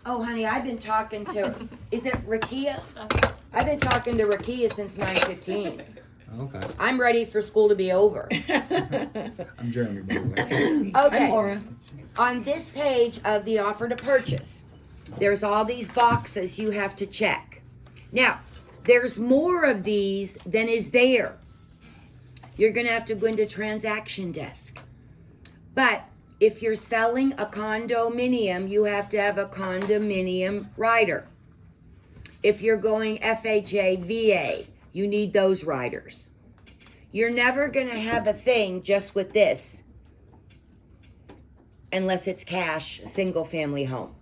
Oh, honey, I've been talking to, is it Rakia? I've been talking to Rakia since 9:15. Okay. I'm ready for school to be over. I'm Jeremy, by the way. Okay. I'm Laura. On this page of the offer to purchase, there's all these boxes you have to check. Now, there's more of these than is there. You're going to have to go into transaction desk. But if you're selling a condominium, you have to have a condominium rider. If you're going FHA, VA, you need those riders. You're never going to have a thing just with this unless it's cash, single family home.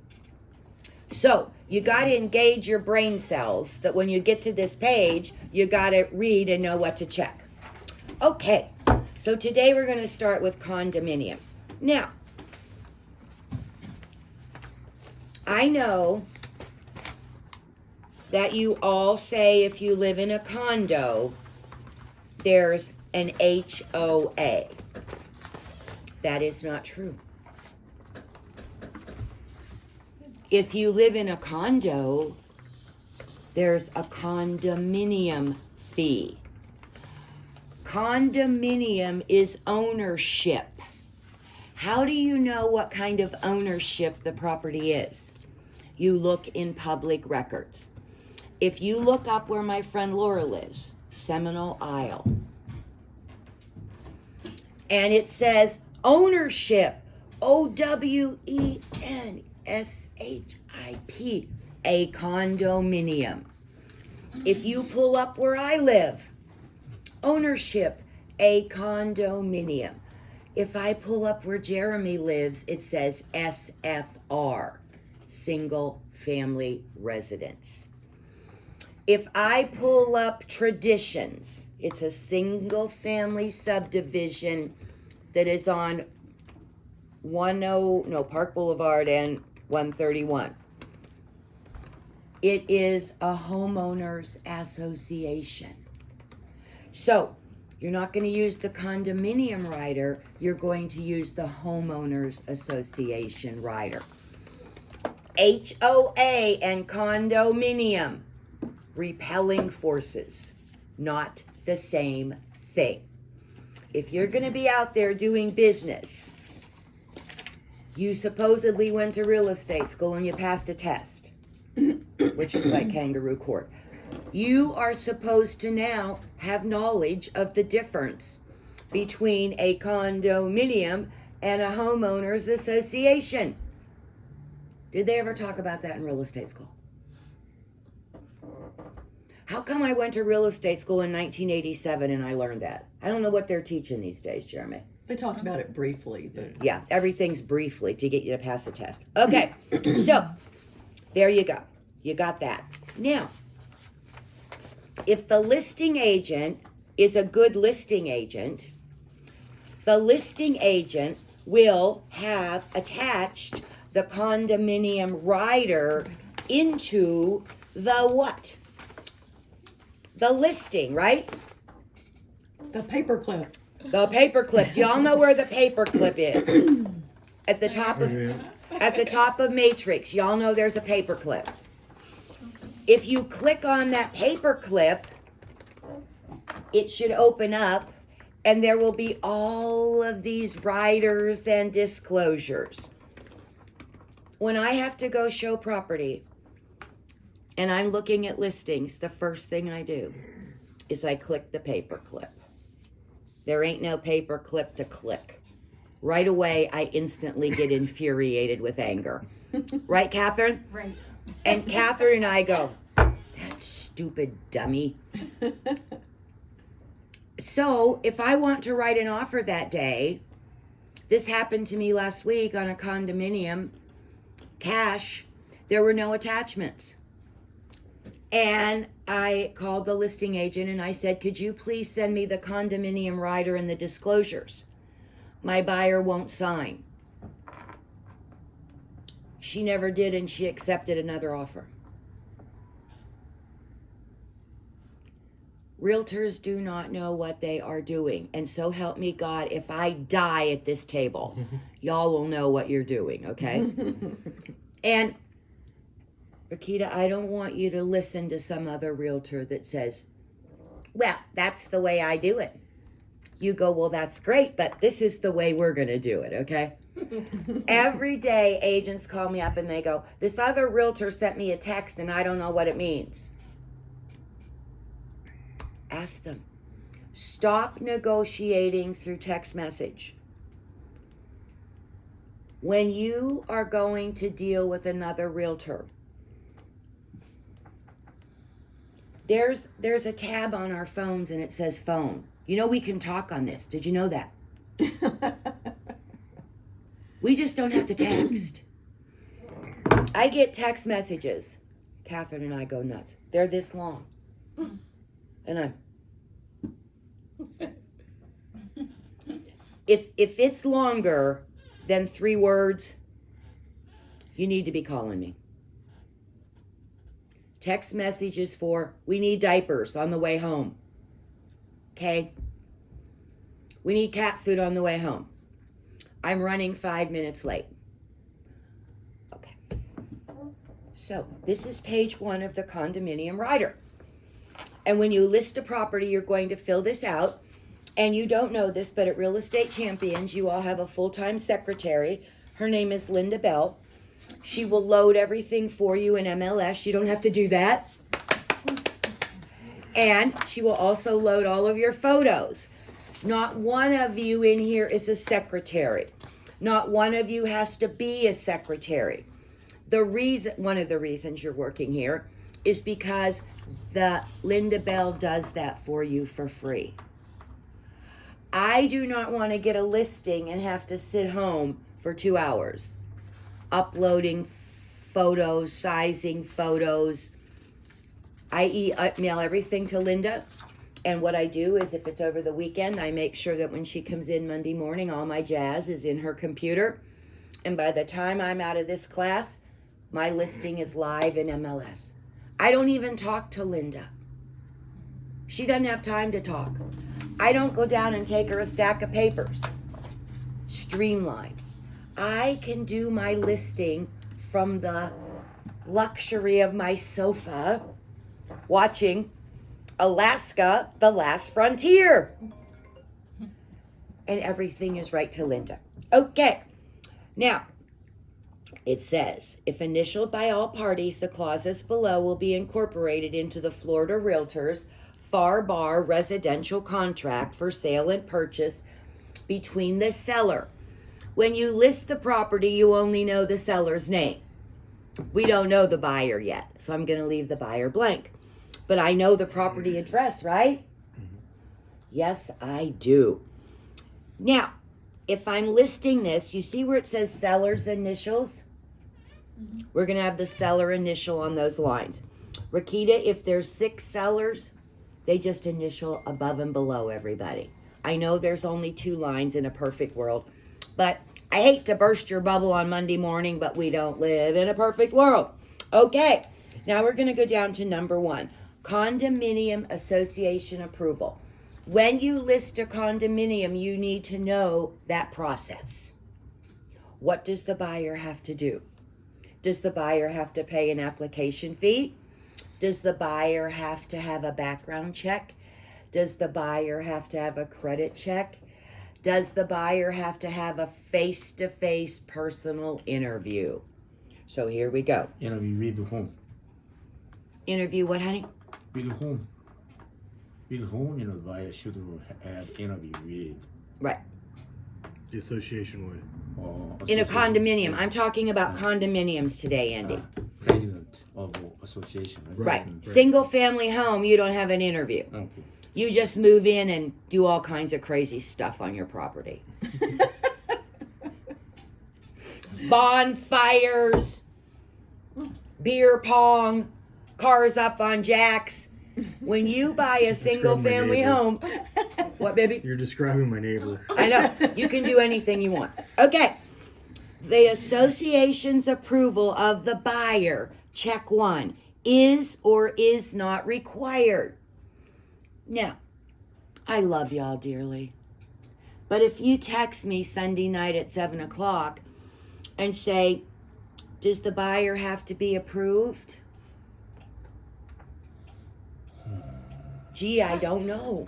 So you got to engage your brain cells that when you get to this page, you got to read and know what to check. Okay, so today we're going to start with condominium. Now, I know that you all say if you live in a condo, there's an HOA. That is not true. If you live in a condo, there's a condominium fee. Condominium is ownership. How do you know what kind of ownership the property is? You look in public records. If you look up where my friend Laura lives, Seminole Isle, and it says ownership, OWENSHIP, a condominium. If you pull up where I live, ownership, a condominium. If I pull up where Jeremy lives, it says SFR, single family residence. If I pull up Traditions, it's a single family subdivision that is on Park Boulevard and 131. It is a homeowners association. So, you're not going to use the condominium rider, you're going to use the homeowners association rider. HOA and condominium, repelling forces, not the same thing. If you're going to be out there doing business, you supposedly went to real estate school and you passed a test, which is like kangaroo court. You are supposed to now have knowledge of the difference between a condominium and a homeowners association. Did they ever talk about that in real estate school? How come I went to real estate school in 1987 and I learned that? I don't know what they're teaching these days, Jeremy. They talked about it briefly, but Yeah, everything's briefly to get you to pass the test. Okay, so there you go. You got that. Now, if the listing agent is a good listing agent, the listing agent will have attached the condominium rider into the what? The listing, right? the paperclip. The paperclip. Do y'all know where the paperclip is? At the top of Matrix. Y'all know there's a paperclip. If you click on that paperclip, it should open up and there will be all of these riders and disclosures. When I have to go show property and I'm looking at listings, the first thing I do is I click the paperclip. There ain't no paperclip to click. Right away, I instantly get infuriated with anger. Right, Catherine? Right. And Catherine and I go, that stupid dummy. So if I want to write an offer that day, this happened to me last week on a condominium, cash, there were no attachments. And I called the listing agent and I said, could you please send me the condominium rider and the disclosures? My buyer won't sign. She never did, and she accepted another offer. Realtors do not know what they are doing. And so help me God, if I die at this table, y'all will know what you're doing, okay? And Rakita, I don't want you to listen to some other realtor that says, well, that's the way I do it. You go, well, that's great, but this is the way we're going to do it, okay? Every day, agents call me up and they go, this other realtor sent me a text and I don't know what it means. Ask them. Stop negotiating through text message. When you are going to deal with another realtor, there's a tab on our phones and it says phone. You know, we can talk on this. Did you know that? We just don't have to text. I get text messages. Catherine and I go nuts. They're this long. And I'm... If it's longer than 3 words, you need to be calling me. Text messages for, we need diapers on the way home. Okay? We need cat food on the way home. I'm running 5 minutes late. Okay. So, this is page 1 of the condominium rider. And when you list a property, you're going to fill this out. And you don't know this, but at Real Estate Champions, you all have a full-time secretary. Her name is Linda Bell. She will load everything for you in MLS. You don't have to do that. And she will also load all of your photos. Not one of you in here is a secretary. Not one of you has to be a secretary. One of the reasons you're working here is because the Linda Bell does that for you for free. I do not want to get a listing and have to sit home for 2 hours uploading photos, sizing photos. I mail everything to Linda, and what I do is if it's over the weekend, I make sure that when she comes in Monday morning, all my jazz is in her computer, and by the time I'm out of this class, my listing is live in MLS. I don't even talk to Linda. She doesn't have time to talk. I don't go down and take her a stack of papers. Streamline. I can do my listing from the luxury of my sofa watching Alaska, The Last Frontier. And everything is right to Linda. Okay. Now, it says, if initialed by all parties, the clauses below will be incorporated into the Florida Realtors FAR Bar residential contract for sale and purchase between the seller. When you list the property, you only know the seller's name. We don't know the buyer yet, so I'm going to leave the buyer blank. But I know the property address, right? Mm-hmm. Yes, I do. Now, if I'm listing this, you see where it says seller's initials? Mm-hmm. We're going to have the seller initial on those lines. Rakita, if there's 6 sellers, they just initial above and below everybody. I know there's only 2 lines in a perfect world, but I hate to burst your bubble on Monday morning, but we don't live in a perfect world. Okay, now we're going to go down to number 1, condominium association approval. When you list a condominium, you need to know that process. What does the buyer have to do? Does the buyer have to pay an application fee? Does the buyer have to have a background check? Does the buyer have to have a credit check? Does the buyer have to have a face-to-face personal interview? So here we go. Interview with whom? Interview what, honey? With whom? With whom, the buyer should have interview with. Right. The association would. In a condominium. I'm talking about condominiums today, Andy. President of association. Right. Single family home, you don't have an interview. Okay. You just move in and do all kinds of crazy stuff on your property. Bonfires, beer pong, cars up on jacks. When you buy a single family home, what, baby? You're describing my neighbor. I know. You can do anything you want. Okay. The association's approval of the buyer, check 1, is or is not required. Now, I love y'all dearly. But if you text me Sunday night at 7 o'clock and say, Does the buyer have to be approved? Gee, I don't know.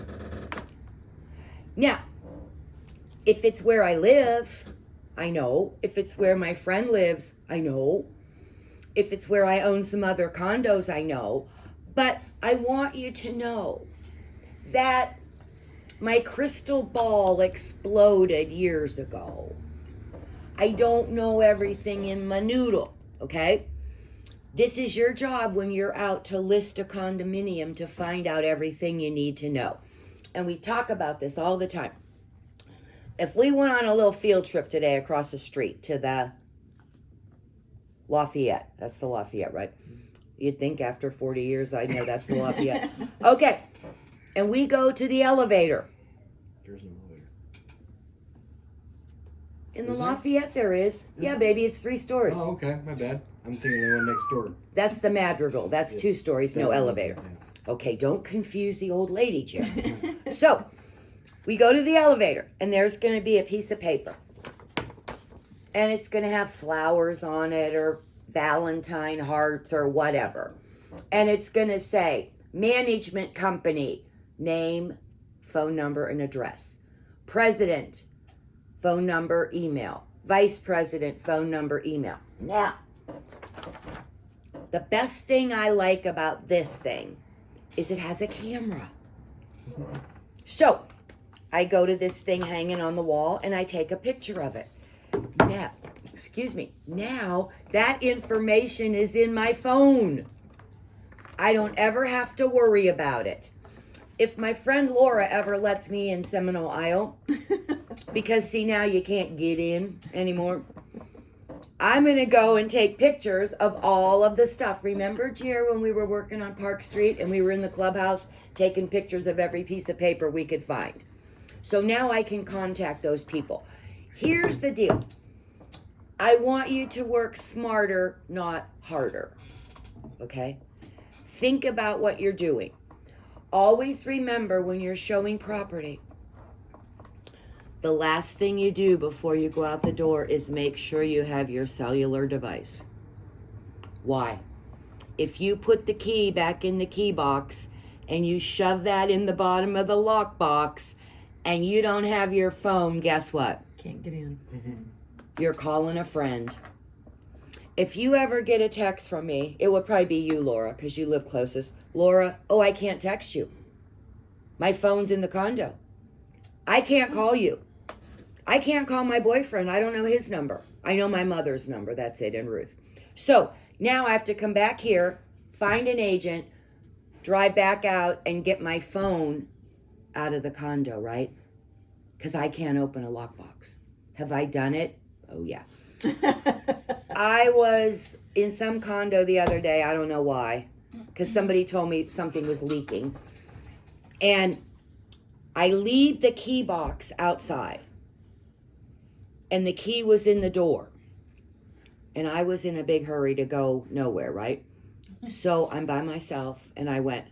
Now, if it's where I live, I know. If it's where my friend lives, I know. If it's where I own some other condos, I know. But I want you to know that my crystal ball exploded years ago. I don't know everything in my noodle, okay? This is your job when you're out to list a condominium to find out everything you need to know. And we talk about this all the time. If we went on a little field trip today across the street to the Lafayette, that's the Lafayette, right? You'd think after 40 years I'd know that's the Lafayette. Okay, and we go to the elevator. There's no elevator. In the Is there? Lafayette there is. Yeah, baby, it's 3 stories. Oh, okay. My bad. I'm thinking the one next door. That's the Madrigal. That's 2 stories, no That was it, elevator. yeah. Okay, don't confuse the old lady, Jim. So, we go to the elevator, and there's going to be a piece of paper. And it's going to have flowers on it, or Valentine hearts, or whatever. And it's going to say, management company, name, phone number, and address. President, phone number, email. Vice president, phone number, email. Now, the best thing I like about this thing is it has a camera. So, I go to this thing hanging on the wall and I take a picture of it. Now, now that information is in my phone. I don't ever have to worry about it. If my friend Laura ever lets me in Seminole Isle, because see now you can't get in anymore, I'm going to go and take pictures of all of the stuff. Remember, Jer, when we were working on Park Street and we were in the clubhouse taking pictures of every piece of paper we could find? So now I can contact those people. Here's the deal. I want you to work smarter, not harder. Okay? Think about what you're doing. Always remember when you're showing property, the last thing you do before you go out the door is make sure you have your cellular device. Why? If you put the key back in the key box and you shove that in the bottom of the lock box and you don't have your phone, guess what? Can't get in. You're calling a friend. If you ever get a text from me, it would probably be you, Laura, because you live closest. Laura, oh, I can't text you. My phone's in the condo. I can't call you. I can't call my boyfriend. I don't know his number. I know my mother's number. That's it, and Ruth. So now I have to come back here, find an agent, drive back out, and get my phone out of the condo, right? Because I can't open a lockbox. Have I done it? Oh, yeah. I was in some condo the other day. I don't know why. Because somebody told me something was leaking. And I leave the key box outside. And the key was in the door. And I was in a big hurry to go nowhere, right? So I'm by myself and I went,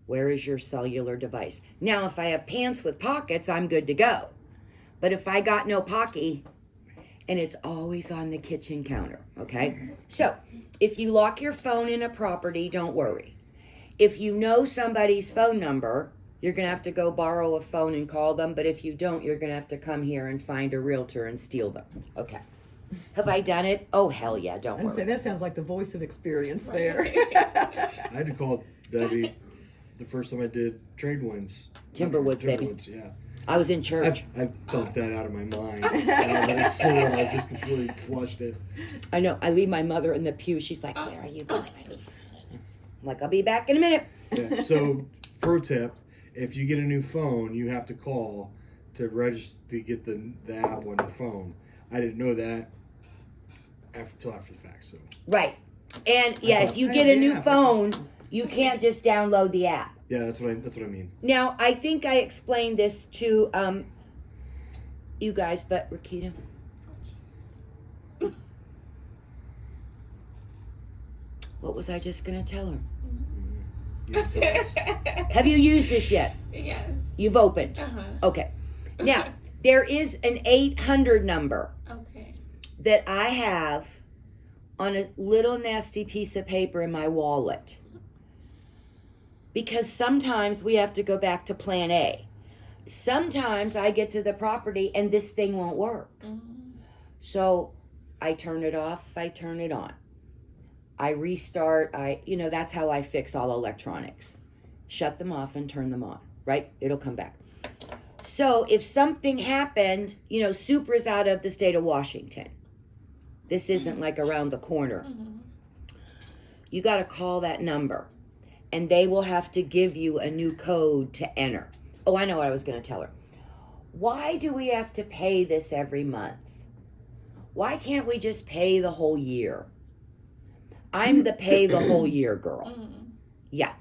where is your cellular device? Now, if I have pants with pockets, I'm good to go. But if I got no pocky, and it's always on the kitchen counter, okay? So if you lock your phone in a property, don't worry. If you know somebody's phone number, you're going to have to go borrow a phone and call them. But if you don't, you're going to have to come here and find a realtor and steal them. Okay. Have I done it? Oh, hell yeah, don't I'd say worry. that sounds like the voice of experience there. I had to call Debbie the first time I did trade winds. Timberwoods, baby. Timberwoods, yeah. I was in church. I've dumped that out of my mind. I saw it, I just completely flushed it. I know. I leave my mother in the pew. She's like, where are you going? I'm like, I'll be back in a minute. Yeah. So, pro tip, if you get a new phone, you have to call to register to get the app on your phone. I didn't know that till after the fact. So Right. And yeah, if you get a new phone, you can't just download the app. yeah, that's what I mean. Now, I think I explained this to you guys, but Rakita. What was I just going to tell her? You didn't tell us. Have you used this yet? Yes. You've opened? Uh-huh. Okay. Now, there is an 800 number Okay. that I have on a little nasty piece of paper in my wallet. Because sometimes we have to go back to plan A. Sometimes I get to the property and this thing won't work. So I turn it off, I turn it on. I restart, that's how I fix all electronics. Shut them off and turn them on, right? It'll come back. So if something happened, Supra's out of the state of Washington. This isn't like around the corner. You got to call that number and they will have to give you a new code to enter. Oh, I know what I was going to tell her. Why do we have to pay this every month? Why can't we just pay the whole year? I'm the pay the whole year girl. Yeah.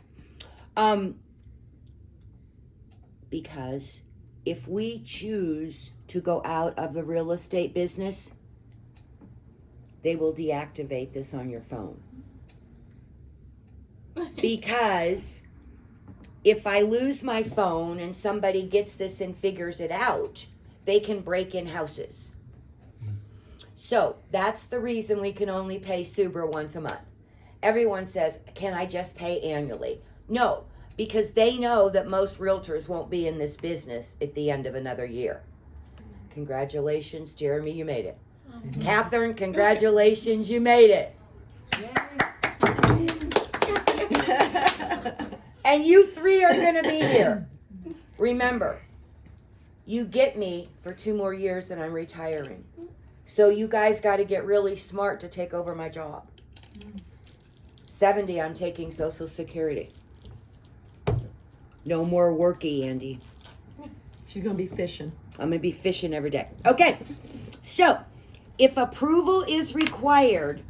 Because if we choose to go out of the real estate business, they will deactivate this on your phone. Because if I lose my phone and somebody gets this and figures it out, they can break in houses. So that's the reason we can only pay Subra once a month. Everyone says, can I just pay annually? No, because they know that most realtors won't be in this business at the end of another year. Congratulations, Jeremy, you made it. Catherine, congratulations, you made it. And you three are going to be here. Remember, you get me for 2 more years and I'm retiring. So you guys got to get really smart to take over my job. 70, I'm taking Social Security. No more worky, Andy. She's going to be fishing. I'm going to be fishing every day. Okay, so if approval is required,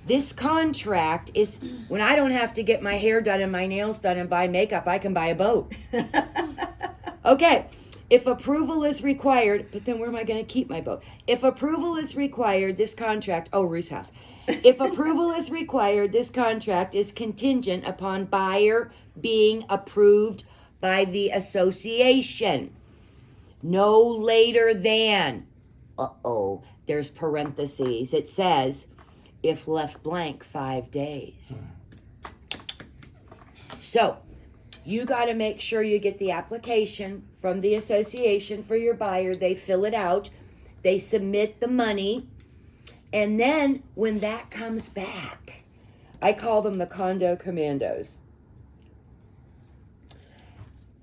this contract is, when I don't have to get my hair done and my nails done and buy makeup, I can buy a boat. Okay, if approval is required, but then where am I going to keep my boat? If approval is required, this contract, Ruth's house. If approval is required, this contract is contingent upon buyer being approved by the association. No later than, there's parentheses. It says, if left blank 5 days. So, you got to make sure you get the application from the association for your buyer. They fill it out. They submit the money. And then when that comes back, I call them the condo commandos.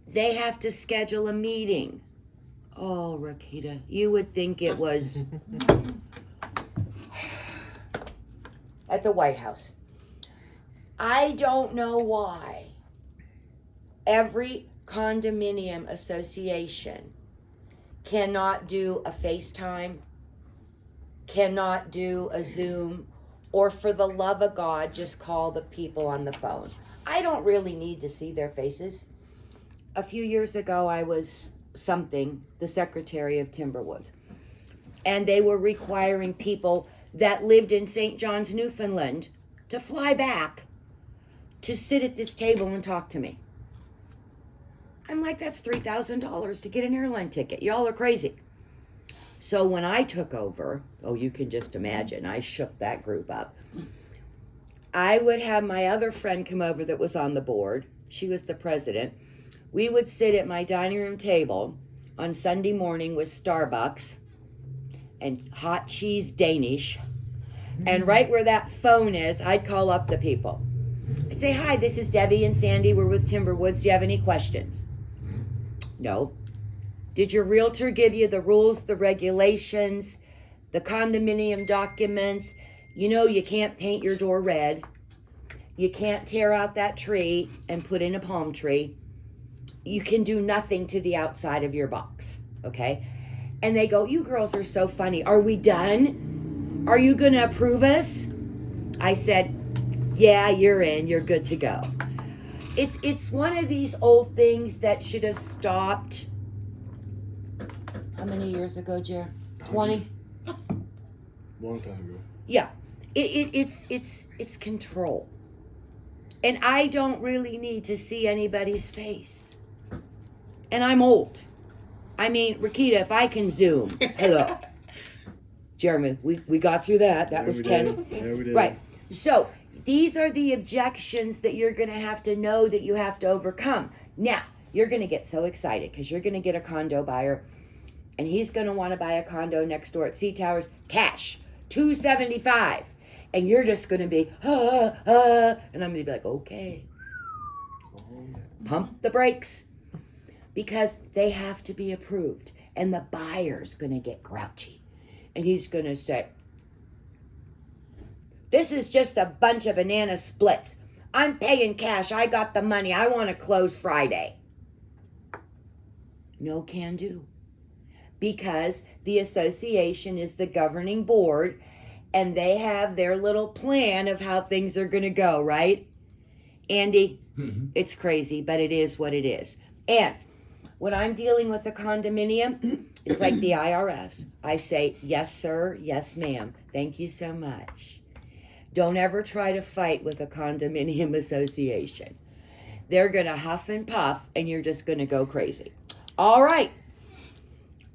They have to schedule a meeting. Oh, Rakita, you would think it was at the White House. I don't know why every condominium association cannot do a FaceTime, cannot do a Zoom, or for the love of God, just call the people on the phone. I don't really need to see their faces. A few years ago, I was the secretary of Timberwoods, and they were requiring people that lived in St. John's, Newfoundland, to fly back to sit at this table and talk to me. I'm like, that's $3,000 to get an airline ticket. Y'all are crazy. So when I took over, you can just imagine, I shook that group up. I would have my other friend come over that was on the board. She was the president. We would sit at my dining room table on Sunday morning with Starbucks and hot cheese Danish. And right where that phone is, I'd call up the people. I'd say, hi, this is Debbie and Sandy. We're with Timberwoods. Do you have any questions? No. Did your realtor give you the rules, the regulations, the condominium documents? You can't paint your door red. You can't tear out that tree and put in a palm tree. You can do nothing to the outside of your box, okay? And they go, you girls are so funny. Are we done? Are you going to approve us? I said, yeah, you're in. You're good to go. It's one of these old things that should have stopped. How many years ago, Jer? 20? Long time ago. Yeah. It's control. And I don't really need to see anybody's face. And I'm old. I mean, Rakita, if I can Zoom, hello. Jeremy, we got through that. That was 10. Yeah, we did. Right. So these are the objections that you're going to have to know that you have to overcome. Now, you're going to get so excited because you're going to get a condo buyer, and he's going to want to buy a condo next door at Sea Towers, cash, $275. And you're just going to be, and I'm going to be like, okay, pump the brakes, because they have to be approved. And the buyer's going to get grouchy. And he's going to say, this is just a bunch of banana splits. I'm paying cash. I got the money. I want to close Friday. No can do. Because the association is the governing board, and they have their little plan of how things are going to go, right? Andy, It's crazy, but it is what it is. And when I'm dealing with a condominium, it's like the IRS. I say, yes, sir, yes, ma'am. Thank you so much. Don't ever try to fight with a condominium association. They're going to huff and puff, and you're just going to go crazy. All right.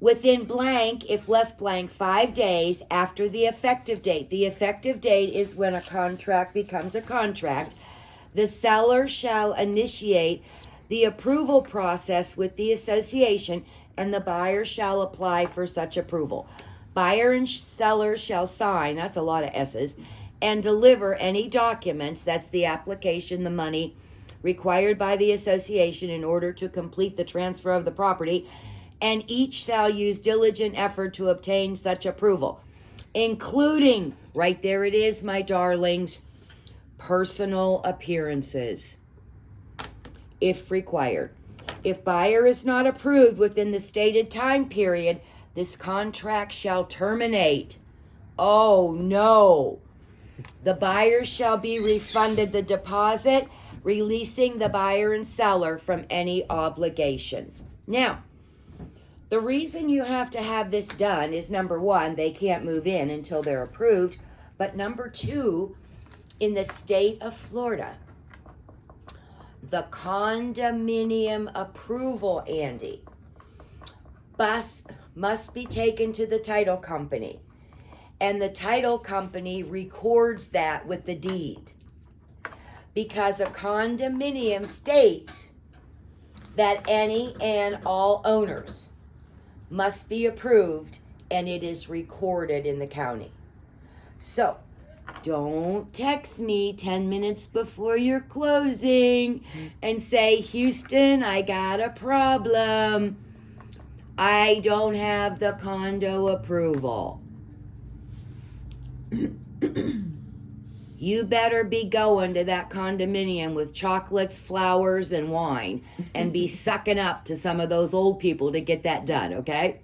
Within blank, if left blank, 5 days after the effective date. The effective date is when a contract becomes a contract. The seller shall initiate the approval process with the association, and the buyer shall apply for such approval. Buyer and seller shall sign, that's a lot of S's, and deliver any documents, that's the application, the money, required by the association in order to complete the transfer of the property, and each shall use diligent effort to obtain such approval, including, right there it is, my darlings, personal appearances, if required. If buyer is not approved within the stated time period, this contract shall terminate. Oh no. The buyer shall be refunded the deposit, releasing the buyer and seller from any obligations. Now, the reason you have to have this done is, number one, they can't move in until they're approved. But number two, in the state of Florida, the condominium approval, Andy, must be taken to the title company. And the title company records that with the deed. Because a condominium states that any and all owners must be approved, and it is recorded in the county. So, don't text me 10 minutes before you're closing and say, Houston, I got a problem. I don't have the condo approval. You better be going to that condominium with chocolates, flowers, and wine, and be sucking up to some of those old people to get that done, okay?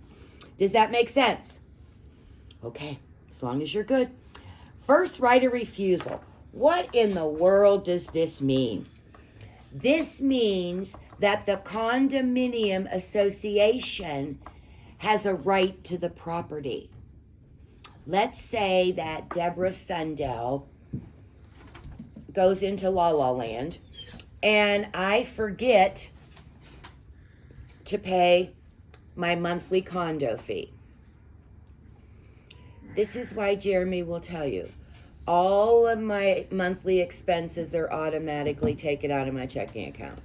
Does that make sense? Okay, as long as you're good. First right of refusal. What in the world does this mean? This means that the condominium association has a right to the property. Let's say that Debbie Sundell goes into La La Land, and I forget to pay my monthly condo fee. This is why Jeremy will tell you, all of my monthly expenses are automatically taken out of my checking account,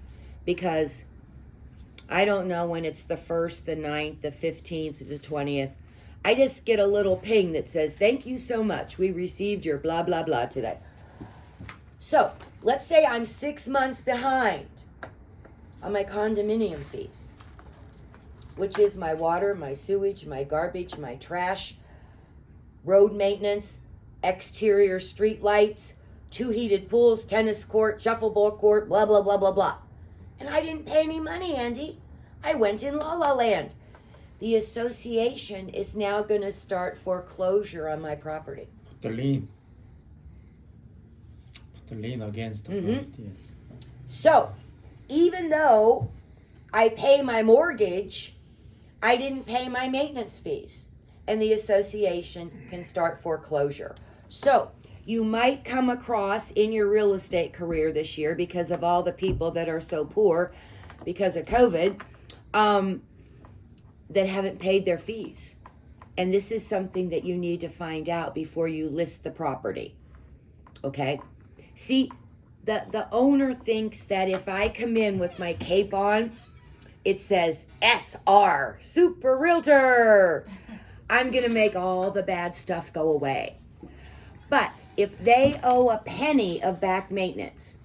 because I don't know when it's the 1st, the 9th, the 15th, the 20th. I just get a little ping that says, thank you so much. We received your blah, blah, blah today. So, let's say I'm 6 months behind on my condominium fees, which is my water, my sewage, my garbage, my trash, road maintenance, exterior street lights, 2 heated pools, tennis court, shuffleboard court, blah, blah, blah, blah, blah. And I didn't pay any money, Andy. I went in La La Land. The association is now going to start foreclosure on my property. Put the lien against the property, yes. So, even though I pay my mortgage, I didn't pay my maintenance fees, and the association can start foreclosure. So, you might come across in your real estate career this year, because of all the people that are so poor because of COVID, that haven't paid their fees. And this is something that you need to find out before you list the property. Okay? See, the owner thinks that if I come in with my cape on, it says SR, Super Realtor. I'm going to make all the bad stuff go away. But if they owe a penny of back maintenance,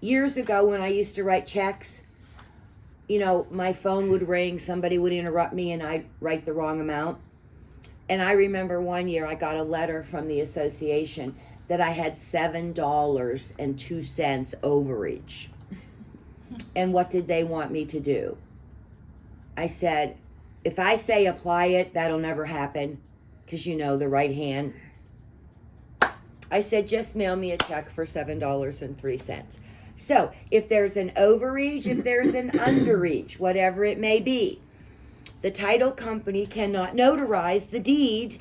years ago when I used to write checks, you know, my phone would ring, somebody would interrupt me, and I'd write the wrong amount. And I remember one year I got a letter from the association that I had $7.02 overage. And what did they want me to do? I said, if I say apply it, that'll never happen, because you know the right hand. I said, just mail me a check for $7.03. So if there's an overreach, if there's an underreach, whatever it may be, the title company cannot notarize the deed.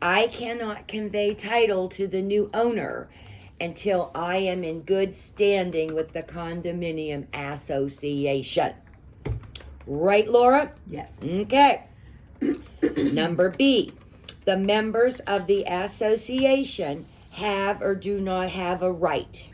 I cannot convey title to the new owner until I am in good standing with the condominium association. Right, Laura? Yes. Okay. Number B, the members of the association have or do not have a right.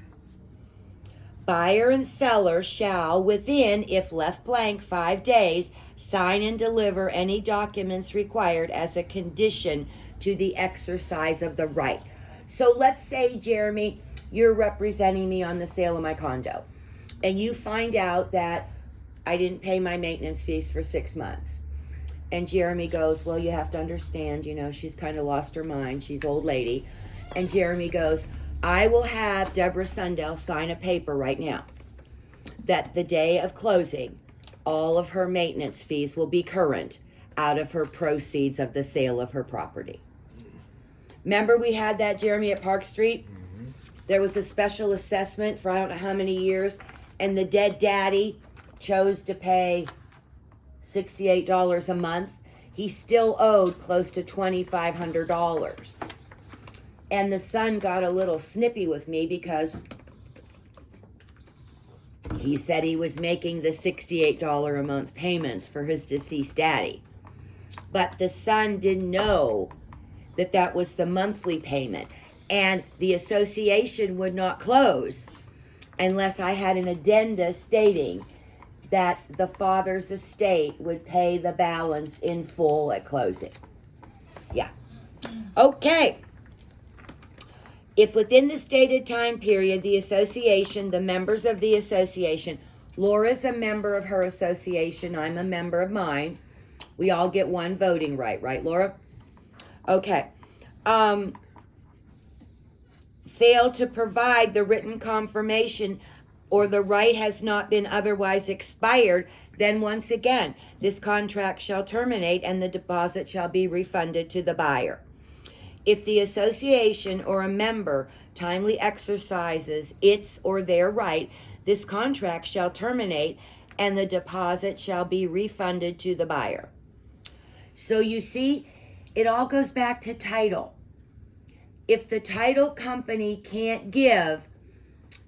Buyer and seller shall, within, if left blank, 5 days, sign and deliver any documents required as a condition to the exercise of the right. So let's say, Jeremy, you're representing me on the sale of my condo, and you find out that I didn't pay my maintenance fees for 6 months. And Jeremy goes, well, you have to understand, you know, she's kind of lost her mind. She's old lady. And Jeremy goes, I will have Deborah Sundell sign a paper right now that the day of closing, all of her maintenance fees will be current out of her proceeds of the sale of her property. Remember we had that, Jeremy, at Park Street? Mm-hmm. There was a special assessment for I don't know how many years, and the dead daddy chose to pay $68 a month. He still owed close to $2,500. And the son got a little snippy with me because he said he was making the $68 a month payments for his deceased daddy. But the son didn't know that that was the monthly payment. And the association would not close unless I had an addenda stating that the father's estate would pay the balance in full at closing. Yeah. Okay. If within the stated time period, the association, the members of the association, Laura's a member of her association, I'm a member of mine, we all get one voting right, right, Laura? Okay. Fail to provide the written confirmation or the right has not been otherwise expired, then once again, this contract shall terminate and the deposit shall be refunded to the buyer. If the association or a member timely exercises its or their right, this contract shall terminate and the deposit shall be refunded to the buyer. So you see, it all goes back to title. If the title company can't give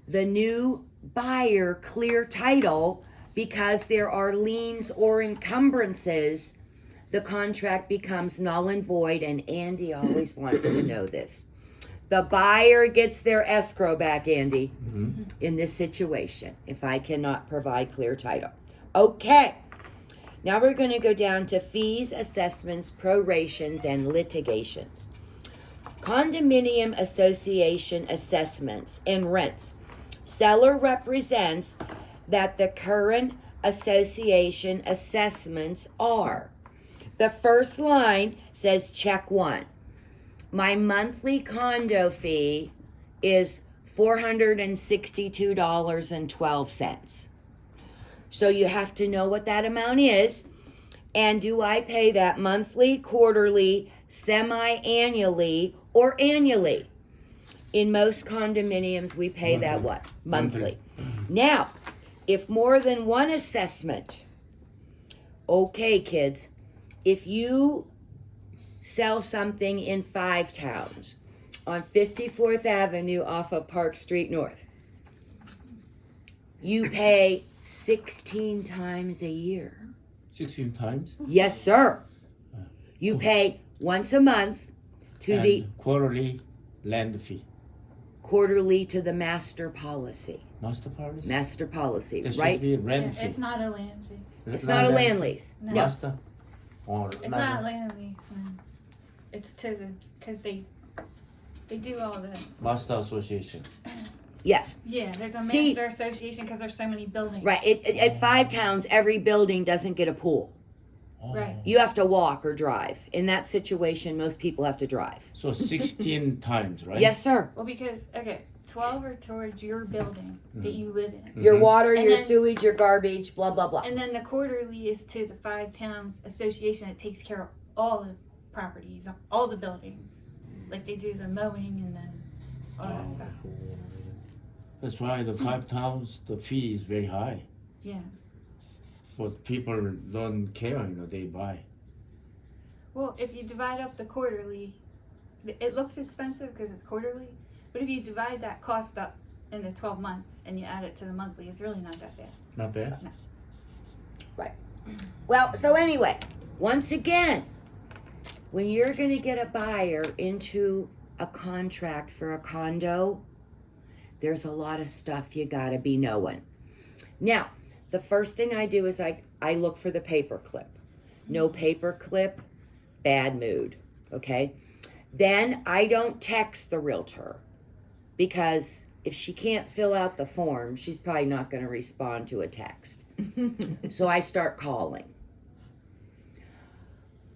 the new buyer clear title because there are liens or encumbrances, the contract becomes null and void, and Andy always wants to know this. The buyer gets their escrow back, Andy, in this situation, if I cannot provide clear title. Okay, now we're going to go down to fees, assessments, prorations, and litigations. Condominium association assessments and rents. Seller represents that the current association assessments are. The first line says check one. My monthly condo fee is $462.12. So you have to know what that amount is. And do I pay that monthly, quarterly, semi-annually, or annually? In most condominiums, we pay that what? Monthly. Now, if more than one assessment, okay, kids, if you sell something in 5 towns on 54th Avenue off of Park Street North, you pay 16 times a year. 16 times? Yes, sir. You pay once a month to and the quarterly land fee. quarterly to the master policy. Master policy? Master policy, There should right? be rent Yeah, fee. it's not a land fee. It's not a land lease. No. No. Master? Or It's not land lease. No. It's to the because they do all the Master association. Yes. yeah. There's a See- master association because there's so many buildings. Right. At 5 towns, every building doesn't get a pool. Oh. Right. You have to walk or drive. In that situation, most people have to drive. So 16 times, right? Yes, sir. Well, because 12 are towards your building that you live in, Your Mhm. water, And your then- sewage, your garbage, blah, blah, blah. and then the quarterly is to the 5 towns association that takes care of all the properties, all the buildings. Like they do the mowing and then all that stuff. That's why the 5 towns, the fee is very high. Yeah. But people don't care, they buy. Well, if you divide up the quarterly, it looks expensive because it's quarterly. But if you divide that cost up into 12 months and you add it to the monthly, it's really not that bad. Not bad? Well, so anyway, once again, when you're going to get a buyer into a contract for a condo, there's a lot of stuff you got to be knowing. Now, the first thing I do is I look for the paper clip. No paper clip, bad mood, okay? Then I don't text the realtor because if she can't fill out the form, she's probably not going to respond to a text. So I start calling.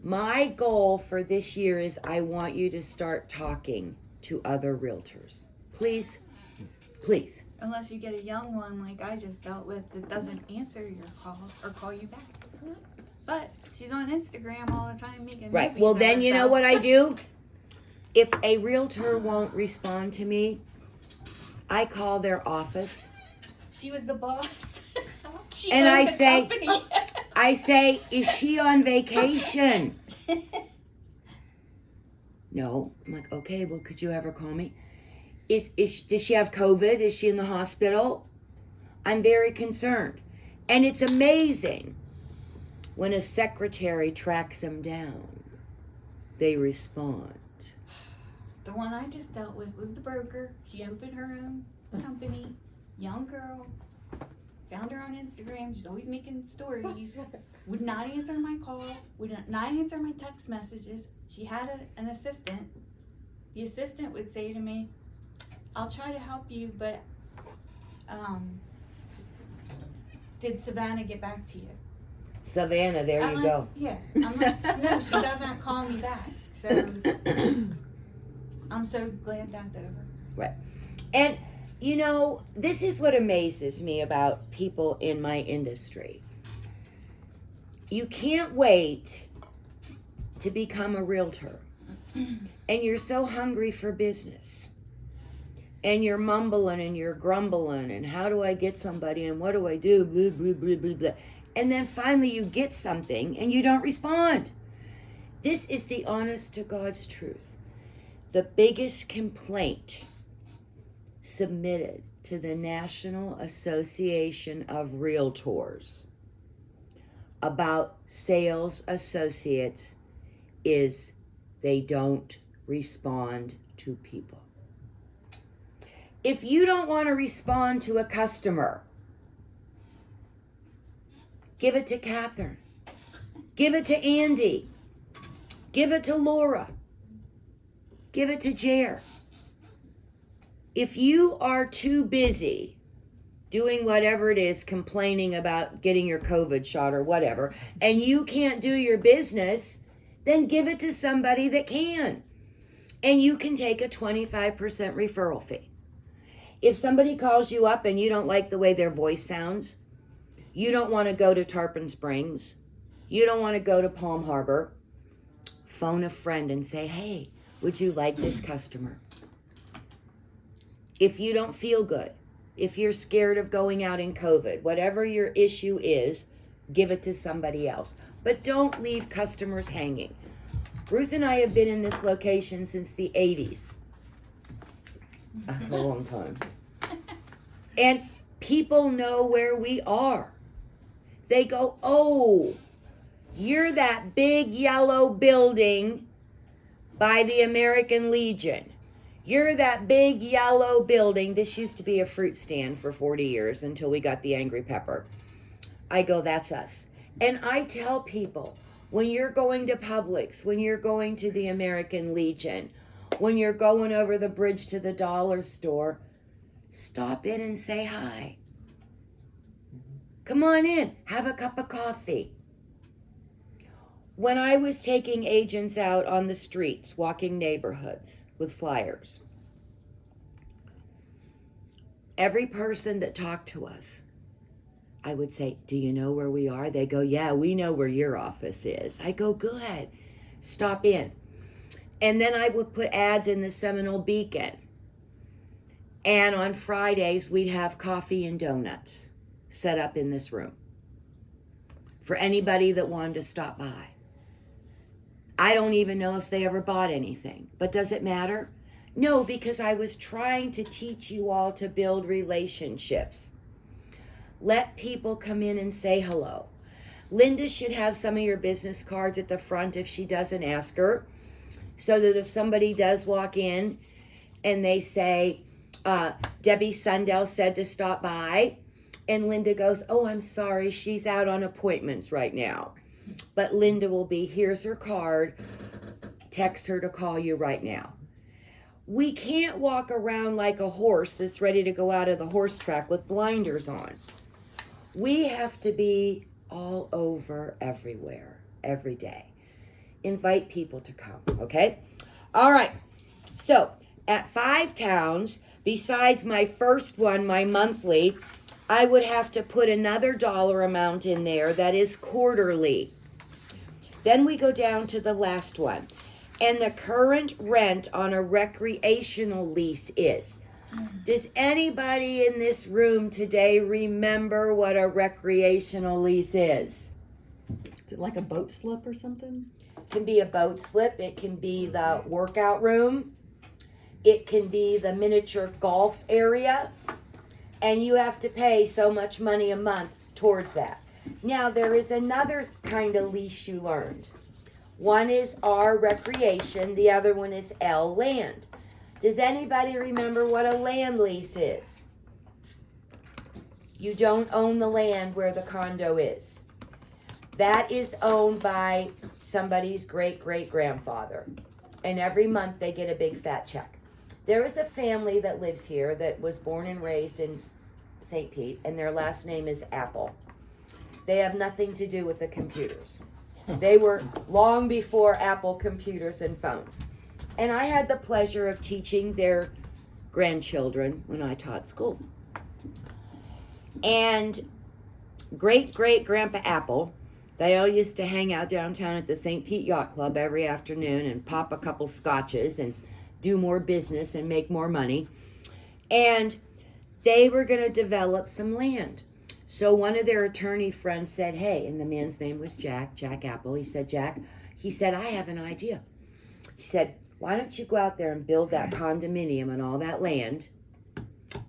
My goal for this year is I want you to start talking to other realtors. Please, please. Unless you get a young one like I just dealt with that doesn't answer your calls or call you back. But she's on Instagram all the time making Right. movies Well, of then you know herself. what I do? If a realtor won't respond to me, I call their office. She was the boss. She And owned I the say- company. I say, is she on vacation? No. I'm like, okay, well, could you ever call me? Does she have COVID? Is she in the hospital? I'm very concerned. And it's amazing when a secretary tracks them down. They respond. The one I just dealt with was the broker. She opened her own company. Young girl. Found her on Instagram. She's always making stories. Would not answer my call. Would not answer my text messages. She had an assistant. The assistant would say to me, I'll try to help you, but did Savannah get back to you? Savannah, there I'm you like, go. Yeah. I'm like, no, she doesn't call me back. So I'm so glad that's over. And, you know, this is what amazes me about people in my industry. You can't wait to become a realtor. And you're so hungry for business. And you're mumbling and you're grumbling. And how do I get somebody? And what do I do? Blah, blah, blah, blah, blah. And then finally you get something and you don't respond. This is the honest to God's truth. The biggest complaint submitted to the National Association of Realtors about sales associates is they don't respond to people. If you don't want to respond to a customer, give it to Catherine. Give it to Andy. Give it to Laura. Give it to Jer. If you are too busy doing whatever it is, complaining about getting your COVID shot or whatever, and you can't do your business, then give it to somebody that can. And you can take a 25% referral fee. If somebody calls you up and you don't like the way their voice sounds, you don't want to go to Tarpon Springs, you don't want to go to Palm Harbor, phone a friend and say, hey, would you like this customer? If you don't feel good, if you're scared of going out in COVID, whatever your issue is, give it to somebody else. But don't leave customers hanging. Ruth and I have been in this location since the 80s. That's a long time. And people know where we are. They go, oh, You're that big yellow building by the American Legion. You're that big yellow building. This used to be a fruit stand for 40 years until we got the Angry Pepper. I go, that's us. And I tell people, when you're going to Publix, when you're going to the American Legion, when you're going over the bridge to the dollar store, stop in and say hi. Come on in, have a cup of coffee. When I was taking agents out on the streets, walking neighborhoods with flyers, every person that talked to us, I would say, do you know where we are? They go, yeah, we know where your office is. I go, good, stop in. And then I would put ads in the Seminole Beacon. And on Fridays, we'd have coffee and donuts set up in this room for anybody that wanted to stop by. I don't even know if they ever bought anything, but does it matter? No, because I was trying to teach you all to build relationships. Let people come in and say hello. Linda should have some of your business cards at the front if she doesn't ask her, so that if somebody does walk in and they say, Debbie Sundell said to stop by, and Linda goes, oh, I'm sorry, she's out on appointments right now. But Linda will be, here's her card, text her to call you right now. We can't walk around like a horse that's ready to go out of the horse track with blinders on. We have to be all over everywhere, every day. Invite people to come, okay? All right, so at 5 towns, besides my first one, my monthly, I would have to put another dollar amount in there that is quarterly. Then we go down to the last one. And the current rent on a recreational lease is. Does anybody in this room today remember what a recreational lease is? Is it like a boat slip or something? It can be a boat slip. It can be the workout room. It can be the miniature golf area. And you have to pay so much money a month towards that. Now, there is another kind of lease you learned. One is R, recreation. The other one is L, land. Does anybody remember what a land lease is? You don't own the land where the condo is. That is owned by somebody's great-great-grandfather. And every month they get a big fat check. There is a family that lives here that was born and raised in St. Pete, and their last name is Apple. They have nothing to do with the computers. They were long before Apple computers and phones. And I had the pleasure of teaching their grandchildren when I taught school. And great-great-grandpa Apple, they all used to hang out downtown at the St. Pete Yacht Club every afternoon and pop a couple scotches and do more business and make more money. And they were going to develop some land. So one of their attorney friends said, hey, and the man's name was Jack Apple. He said, Jack, I have an idea. He said, why don't you go out there and build that condominium on all that land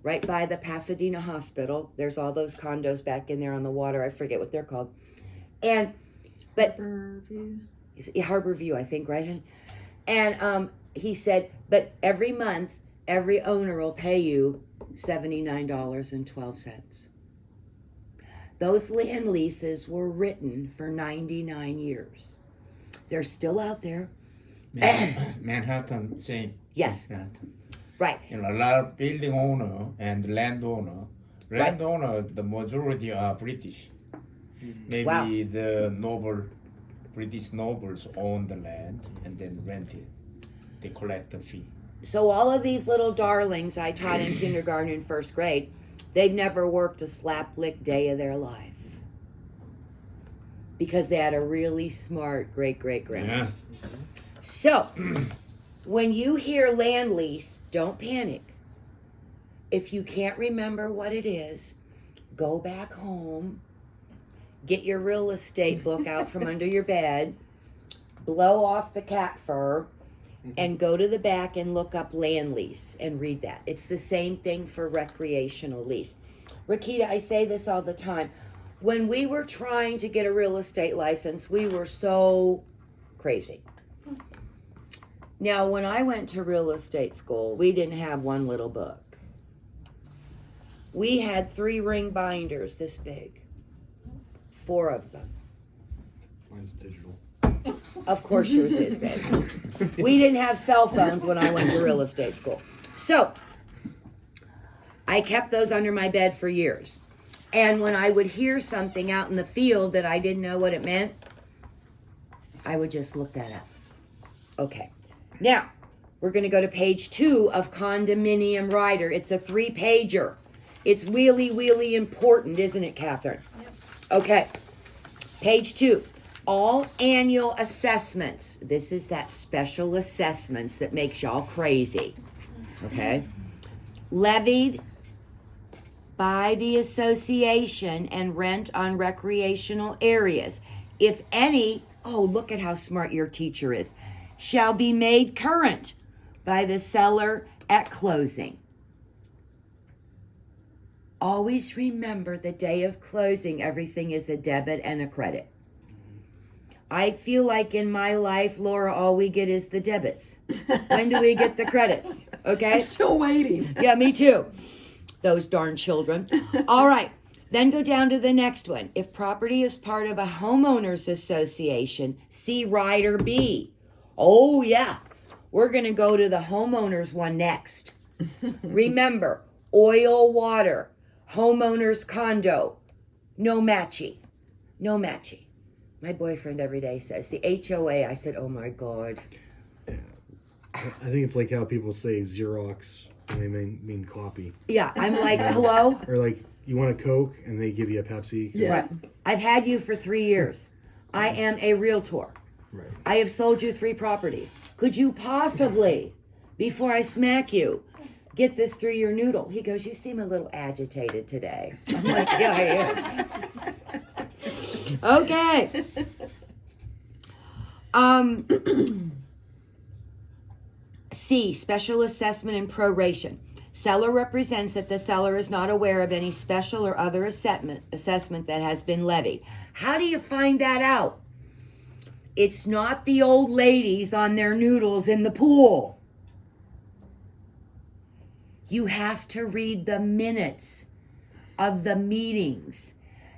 right by the Pasadena Hospital. There's all those condos back in there on the water. I forget what they're called. Harbor View, I think, right? Honey? And he said, but every month, every owner will pay you $79.12. Those land leases were written for 99 years. They're still out there. Manhattan, same. Yes. Manhattan. Right. You know, a lot of building owner and landowner. Landowner, the majority are British. Maybe the British nobles own the land and then rent it. They collect a fee. So all of these little darlings I taught in kindergarten and first grade, they've never worked a slap-lick day of their life. Because they had a really smart great-great-grandma. Yeah. So, when you hear land lease, don't panic. If you can't remember what it is, go back home, get your real estate book out from under your bed, blow off the cat fur, and go to the back and look up land lease and read that. It's the same thing for recreational lease. Rakita, I say this all the time. When we were trying to get a real estate license, we were so crazy. Now, when I went to real estate school, we didn't have one little book. We had 3 ring binders this big. 4 of them. Mine's digital. Of course yours is, babe. We didn't have cell phones when I went to real estate school. So, I kept those under my bed for years. And when I would hear something out in the field that I didn't know what it meant, I would just look that up. Okay. Now, we're going to go to page 2 of Condominium Rider. It's a 3-pager. It's really, really important, isn't it, Catherine? Yep. Okay. Page 2. All annual assessments. This is that special assessments that makes y'all crazy. Okay? Levied by the association and rent on recreational areas. If any, oh, look at how smart your teacher is, shall be made current by the seller at closing. Always remember the day of closing, everything is a debit and a credit. I feel like in my life, Laura, all we get is the debits. When do we get the credits? Okay? I'm still waiting. Yeah, me too. Those darn children. All right. Then go down to the next one. If property is part of a homeowners association, see Rider B. Oh, yeah. We're going to go to the homeowners one next. Remember, oil, water, homeowners condo, no matchy. No matchy. My boyfriend every day says the HOA. I said, oh my God. I think it's like how people say Xerox when they mean copy. Yeah, I'm like, hello? Or like, you want a Coke and they give you a Pepsi. Yeah. Right. I've had you for 3 years. I am a realtor. Right. I have sold you 3 properties. Could you possibly, before I smack you, get this through your noodle? He goes, you seem a little agitated today. I'm like, yeah, I am. Okay. C, special assessment and proration. Seller represents that the seller is not aware of any special or other assessment that has been levied. How do you find that out? It's not the old ladies on their noodles in the pool. You have to read the minutes of the meetings.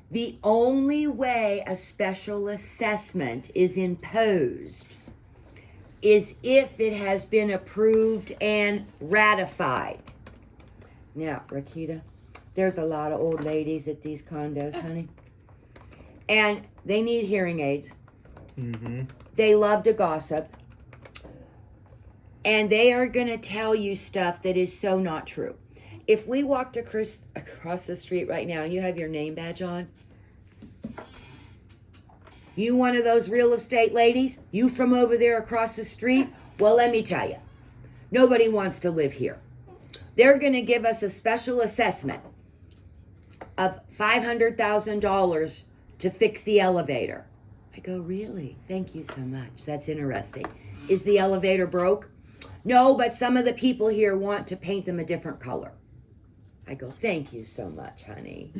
The only way a special assessment is imposed is if it has been approved and ratified. Now, Rakita, there's a lot of old ladies at these condos, honey. And they need hearing aids. Mm-hmm. They love to gossip. And they are going to tell you stuff that is so not true. If we walked across the street right now and you have your name badge on, you one of those real estate ladies, you from over there across the street, well, let me tell you, nobody wants to live here. They're going to give us a special assessment of $500,000 to fix the elevator. I go, really? Thank you so much. That's interesting. Is the elevator broke? No, but some of the people here want to paint them a different color. I go, thank you so much, honey.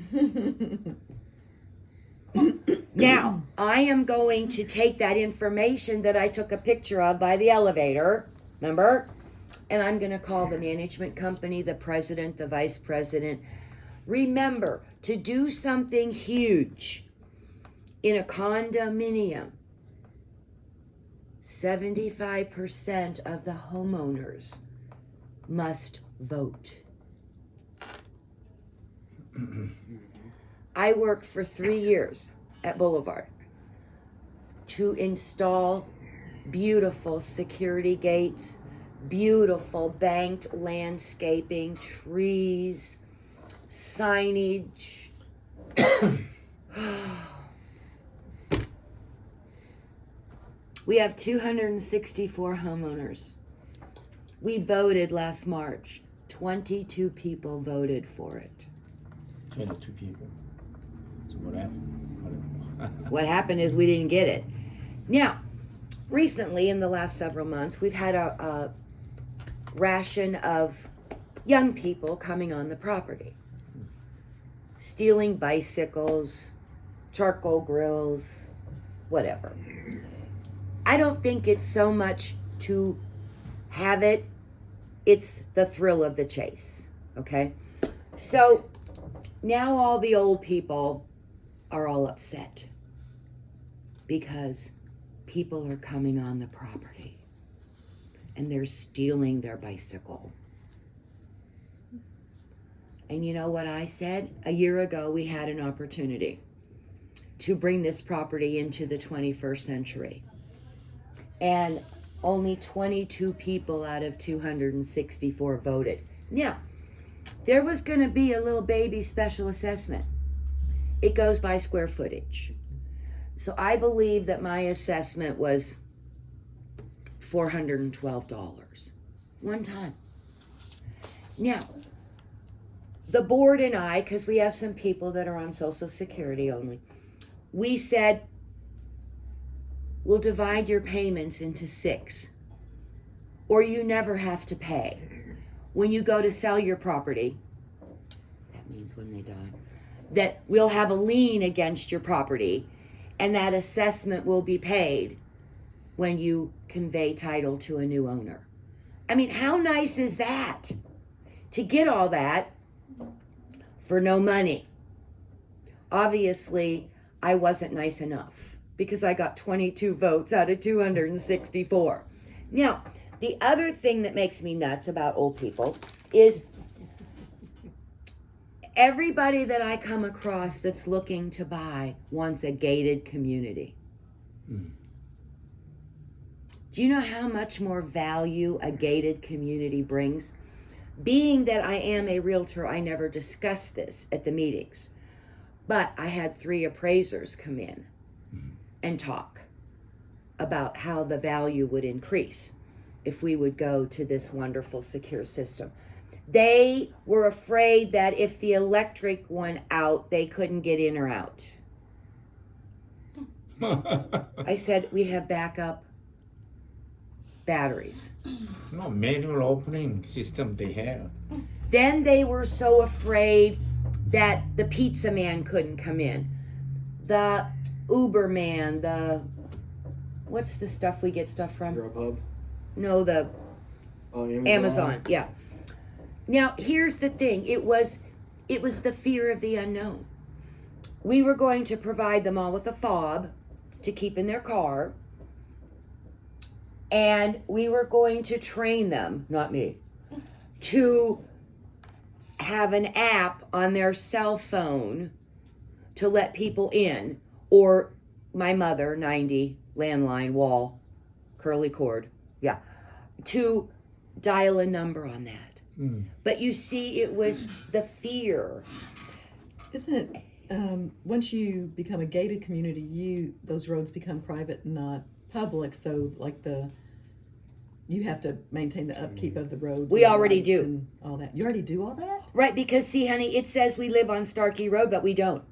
Now, I am going to take that information that I took a picture of by the elevator, remember? And I'm going to call the management company, the president, the vice president. Remember, to do something huge in a condominium, 75% of the homeowners must vote. I worked for 3 years at Boulevard to install beautiful security gates, beautiful banked landscaping, trees, signage. We have 264 homeowners. We voted last March. 22 people voted for it. 22 people. So what happened? What happened is we didn't get it. Now, recently, in the last several months, we've had a ration of young people coming on the property. Stealing bicycles, charcoal grills, whatever. I don't think it's so much to have it, it's the thrill of the chase, okay? So now all the old people are all upset because people are coming on the property and they're stealing their bicycle. And you know what I said? A year ago, we had an opportunity to bring this property into the 21st century. And only 22 people out of 264 voted. Now, there was going to be a little baby special assessment. It goes by square footage. So I believe that my assessment was $412 one time. Now, the board and I, because we have some people that are on Social Security only, we said, we'll divide your payments into 6, or you never have to pay. When you go to sell your property, that means when they die, that we'll have a lien against your property, and that assessment will be paid when you convey title to a new owner. I mean, how nice is that? To get all that for no money. Obviously, I wasn't nice enough because I got 22 votes out of 264. Now, the other thing that makes me nuts about old people is everybody that I come across that's looking to buy wants a gated community. Mm. Do you know how much more value a gated community brings? Being that I am a realtor, I never discussed this at the meetings. But I had 3 appraisers come in and talk about how the value would increase if we would go to this wonderful secure system. They were afraid that if the electric went out, they couldn't get in or out. I said, we have backup batteries. No, manual opening system they have. Then they were so afraid that the pizza man couldn't come in. The Uber man, what's the stuff we get stuff from? Grubhub. No, the Amazon, yeah. Now, here's the thing. It was the fear of the unknown. We were going to provide them all with a fob to keep in their car. And we were going to train them, not me, to have an app on their cell phone to let people in, or my mother, 90, landline, wall, curly cord, yeah, to dial a number on that. Mm. But you see, it was the fear. Isn't it, once you become a gated community, those roads become private and not public, so like you have to maintain the upkeep of the roads. We and already lights do. and all that. You already do all that? Right, because see, honey, it says we live on Starkey Road, but we don't.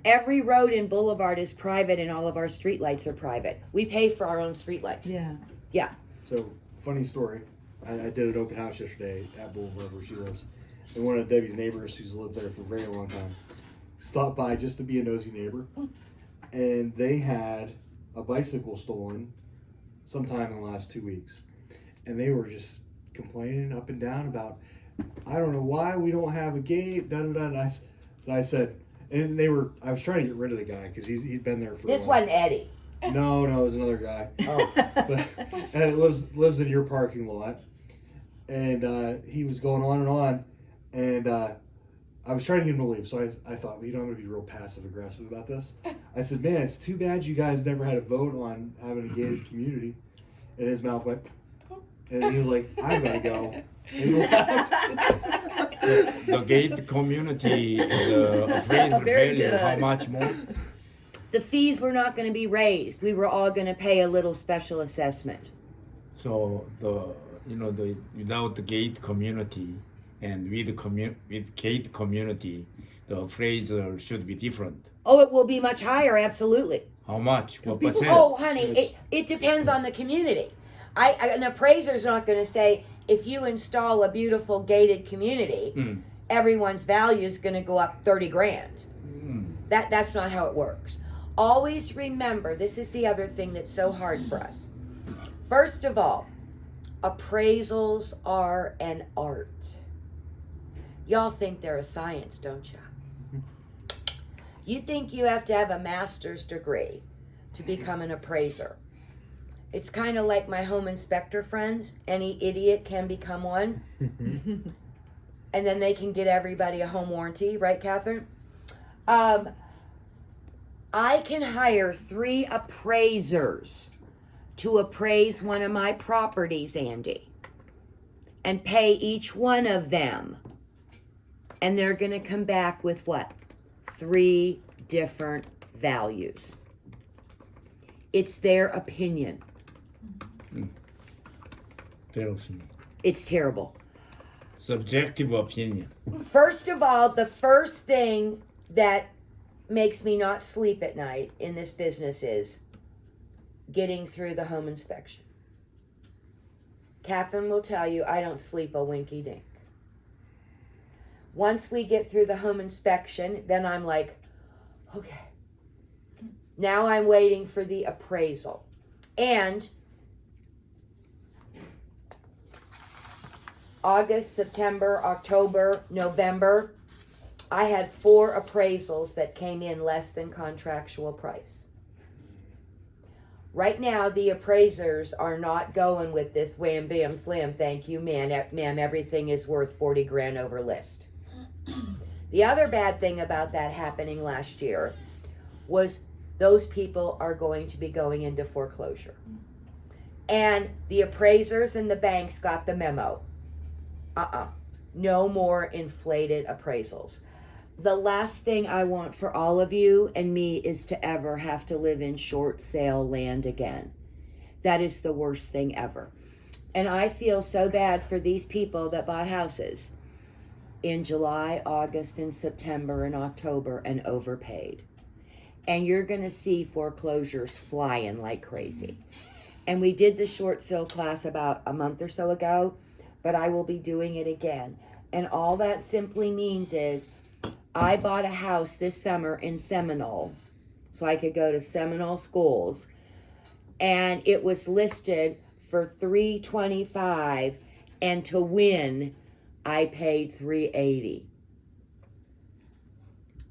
Every road in Boulevard is private and all of our streetlights are private. We pay for our own streetlights. Yeah. Yeah. So, funny story. I did an open house yesterday at Boulevard where she lives. And one of Debbie's neighbors who's lived there for a very long time stopped by just to be a nosy neighbor. And they had a bicycle stolen sometime in the last 2 weeks. And they were just complaining up and down about, I don't know why we don't have a gate, da da da. And I said, and I was trying to get rid of the guy because he'd been there for This a while. wasn't Eddie. No, it was another guy. Oh. And it lives in your parking lot. And he was going on, and I was trying to get him to leave. So I thought, well, I'm going to be real passive aggressive about this. I said, man, it's too bad you guys never had a vote on having a gated community. And his mouth went, and he was like, I'm going to go. And he left. The gated community, the appraisal Very value, good. how much more? The fees were not going to be raised. We were all going to pay a little special assessment. So without the gate community and with gate community, the appraisal should be different. Oh, it will be much higher, absolutely. How much? What people- percent? Oh, honey, it depends on the community. An appraiser's not going to say, if you install a beautiful gated community, Mm. everyone's value is going to go up 30 grand. Mm. That's not how it works. Always remember, this is the other thing that's so hard for us. First of all, appraisals are an art. Y'all think they're a science, don't you? You think you have to have a master's degree to become an appraiser. It's kind of like my home inspector friends. Any idiot can become one. And then they can get everybody a home warranty, right, Catherine? I can hire 3 appraisers to appraise one of my properties, Andy, and pay each one of them. And they're going to come back with what? 3 different values. It's their opinion. Their opinion. It's terrible. Subjective opinion. First of all, the first thing that makes me not sleep at night in this business is getting through the home inspection. Catherine will tell you I don't sleep a winky dink. Once we get through the home inspection, then I'm like, okay. Now I'm waiting for the appraisal. And August, September, October, November, I had 4 appraisals that came in less than contractual price. Right now, the appraisers are not going with this wham, bam, slam, thank you, ma'am, everything is worth 40 grand over list. The other bad thing about that happening last year was those people are going to be going into foreclosure. And the appraisers and the banks got the memo. No more inflated appraisals. The last thing I want for all of you and me is to ever have to live in short sale land again. That is the worst thing ever. And I feel so bad for these people that bought houses in July, August, and September, and October and overpaid. And you're going to see foreclosures flying like crazy. And we did the short sale class about a month or so ago, but I will be doing it again. And all that simply means is I bought a house this summer in Seminole so I could go to Seminole schools, and it was listed for $325, and to win I paid $380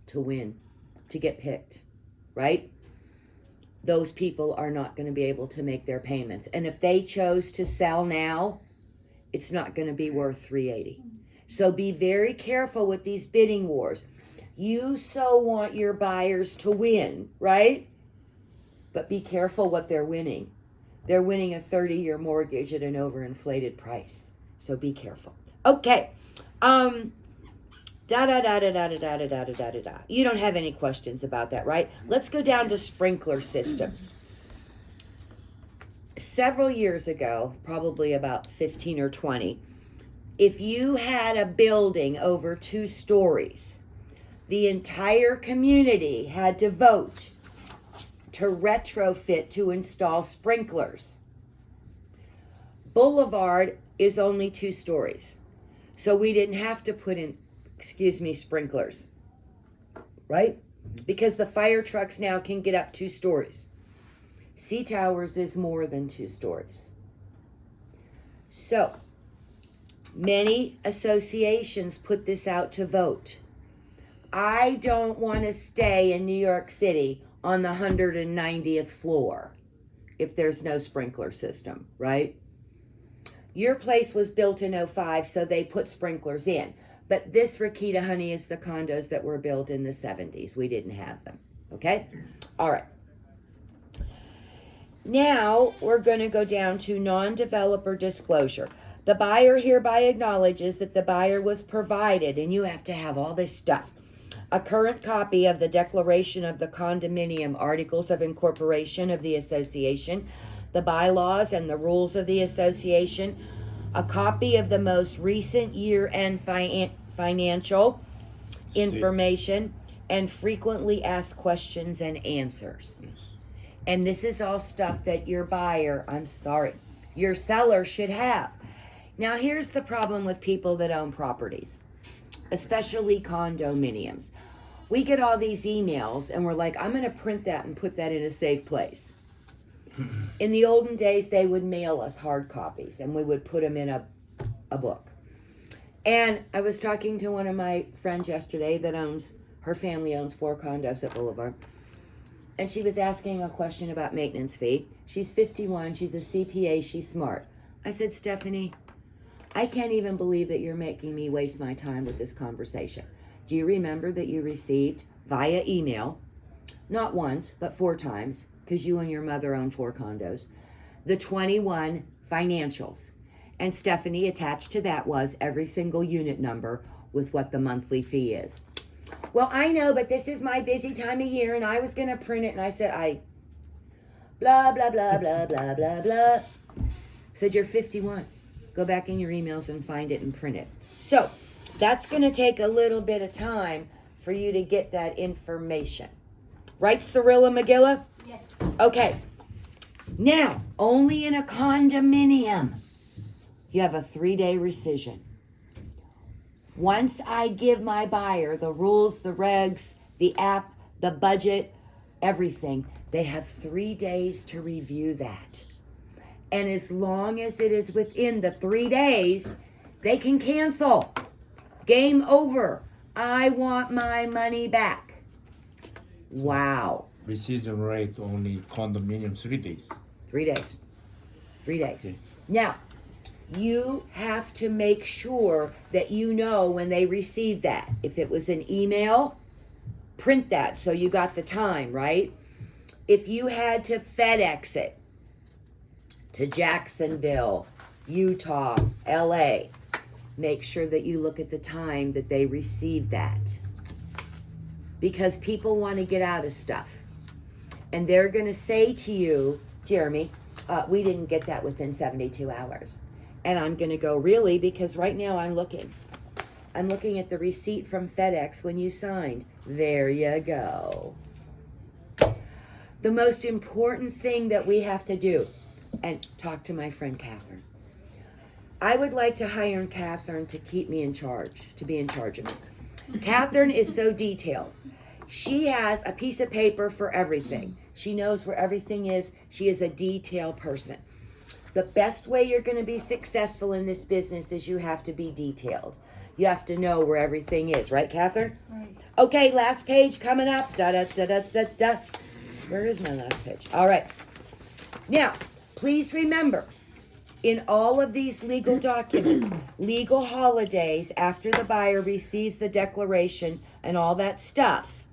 to win, to get picked, right? Those people are not going to be able to make their payments, and if they chose to sell now, it's not going to be worth $380. So be very careful with these bidding wars. You so want your buyers to win, right? But be careful what they're winning. They're winning a 30-year mortgage at an overinflated price. So be careful. Okay. You don't have any questions about that, right? Let's go down to sprinkler systems. Several years ago, probably about 15 or 20, if you had a building over 2 stories, the entire community had to vote to retrofit to install sprinklers. Boulevard is only 2 stories, so we didn't have to put in, sprinklers, right? Because the fire trucks now can get up 2 stories. Sea Towers is more than 2 stories. So, many associations put this out to vote. I don't want to stay in New York City on the 190th floor if there's no sprinkler system, right? Your place was built in 05, so they put sprinklers in. But this, Rakita, honey, is the condos that were built in the 70s. We didn't have them, okay? All right. Now, we're going to go down to non-developer disclosure. The buyer hereby acknowledges that the buyer was provided, and you have to have all this stuff, a current copy of the declaration of the condominium articles of incorporation of the association, the bylaws and the rules of the association, a copy of the most recent year-end financial information, and frequently asked questions and answers. And this is all stuff that your your seller should have. Now, here's the problem with people that own properties, especially condominiums. we get all these emails and we're like, I'm going to print that and put that in a safe place. In the olden days, they would mail us hard copies and we would put them in a book. And I was talking to one of my friends yesterday that her family owns 4 condos at Boulevard. And she was asking a question about maintenance fee. She's 51, she's a CPA, she's smart. I said, Stephanie, I can't even believe that you're making me waste my time with this conversation. Do you remember that you received via email, not once, but 4 times, because you and your mother own 4 condos, the 21 financials? And Stephanie, attached to that was every single unit number with what the monthly fee is. Well, I know, but this is my busy time of year, and I was going to print it, and I said, blah, blah, blah, blah, blah, blah, blah. Said, you're 51. Go back in your emails and find it and print it. So, that's going to take a little bit of time for you to get that information. Right, Cirilla McGilla? Yes. Okay. Now, only in a condominium, you have a 3-day rescission. Once I give my buyer the rules, the regs, the app, the budget, everything, they have 3 days to review that. And as long as it is within the 3 days, they can cancel. Game over. I want my money back. Wow. Rescission rate only condominium 3 days. 3 days. 3 days. Okay. Now, you have to make sure that you know when they receive that. If it was an email, print that so you got the time, right? If you had to FedEx it to Jacksonville, Utah, LA, make sure that you look at the time that they received that. Because people want to get out of stuff. And they're going to say to you, Jeremy, we didn't get that within 72 hours. And I'm going to go, really? Because right now I'm looking at the receipt from FedEx when you signed. There you go. The most important thing that we have to do, and talk to my friend Catherine. I would like to hire Catherine to keep me in charge, to be in charge of me. Catherine is so detailed. She has a piece of paper for everything. She knows where everything is. She is a detail person. The best way you're going to be successful in this business is you have to be detailed. You have to know where everything is, right, Catherine? Right. Okay, last page coming up. Da da da da da da. Where is my last page? All right. Now, please remember, in all of these legal documents, legal holidays after the buyer receives the declaration and all that stuff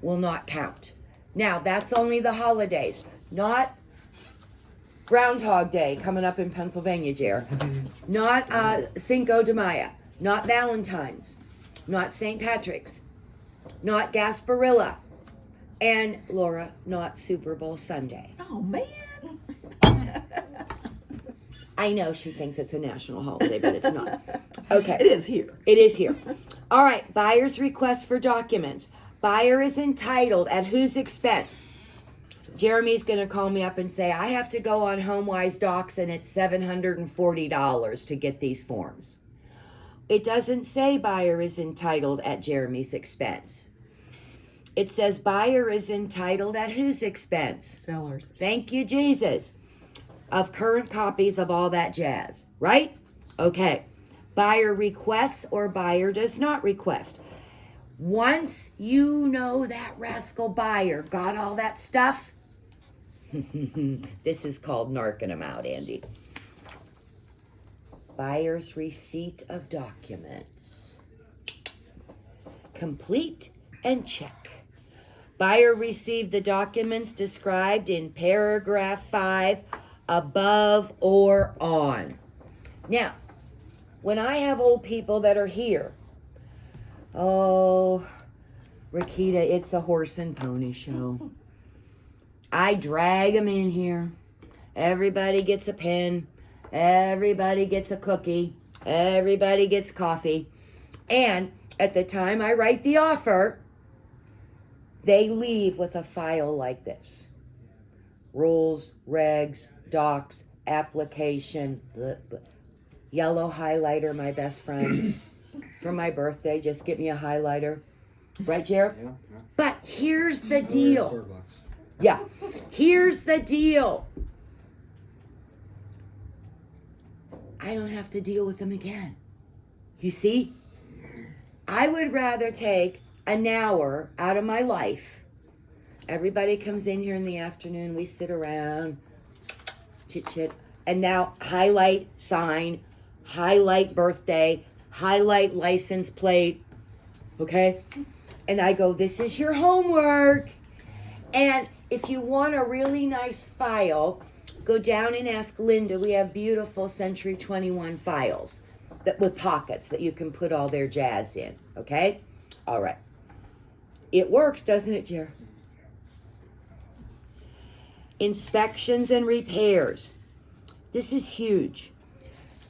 will not count. Now, that's only the holidays, not Groundhog Day coming up in Pennsylvania, Jer. Not Cinco de Mayo. Not Valentine's. Not St. Patrick's. Not Gasparilla. And, Laura, not Super Bowl Sunday. Oh, man. I know she thinks it's a national holiday, but it's not. Okay. It is here. It is here. All right. Buyer's request for documents. Buyer is entitled at whose expense? Jeremy's going to call me up and say, I have to go on HomeWise Docs and it's $740 to get these forms. It doesn't say buyer is entitled at Jeremy's expense. It says buyer is entitled at whose expense? Sellers. Thank you, Jesus. Of current copies of all that jazz, right? Okay. Buyer requests or buyer does not request. Once you know that rascal buyer got all that stuff, this is called narking them out, Andy. Buyer's receipt of documents. Complete and check. Buyer received the documents described in paragraph 5 above or on. Now, when I have old people that are here, oh, Rakita, it's a horse and pony show. I drag them in here. Everybody gets a pen. Everybody gets a cookie. Everybody gets coffee. And at the time I write the offer, they leave with a file like this. Rules, regs, docs, application, blah, blah. Yellow highlighter, my best friend. For my birthday, just get me a highlighter. Right, Jared? Yeah. But here's the Oh, yeah, deal. Starbucks. Yeah. Here's the deal. I don't have to deal with them again. You see? I would rather take an hour out of my life. Everybody comes in here in the afternoon. We sit around, chit, and now highlight sign, highlight birthday, highlight license plate, okay? And I go, this is your homework. And if you want a really nice file, go down and ask Linda. We have beautiful Century 21 files that with pockets that you can put all their jazz in, okay? All right. It works, doesn't it, Jer? Inspections and repairs. This is huge.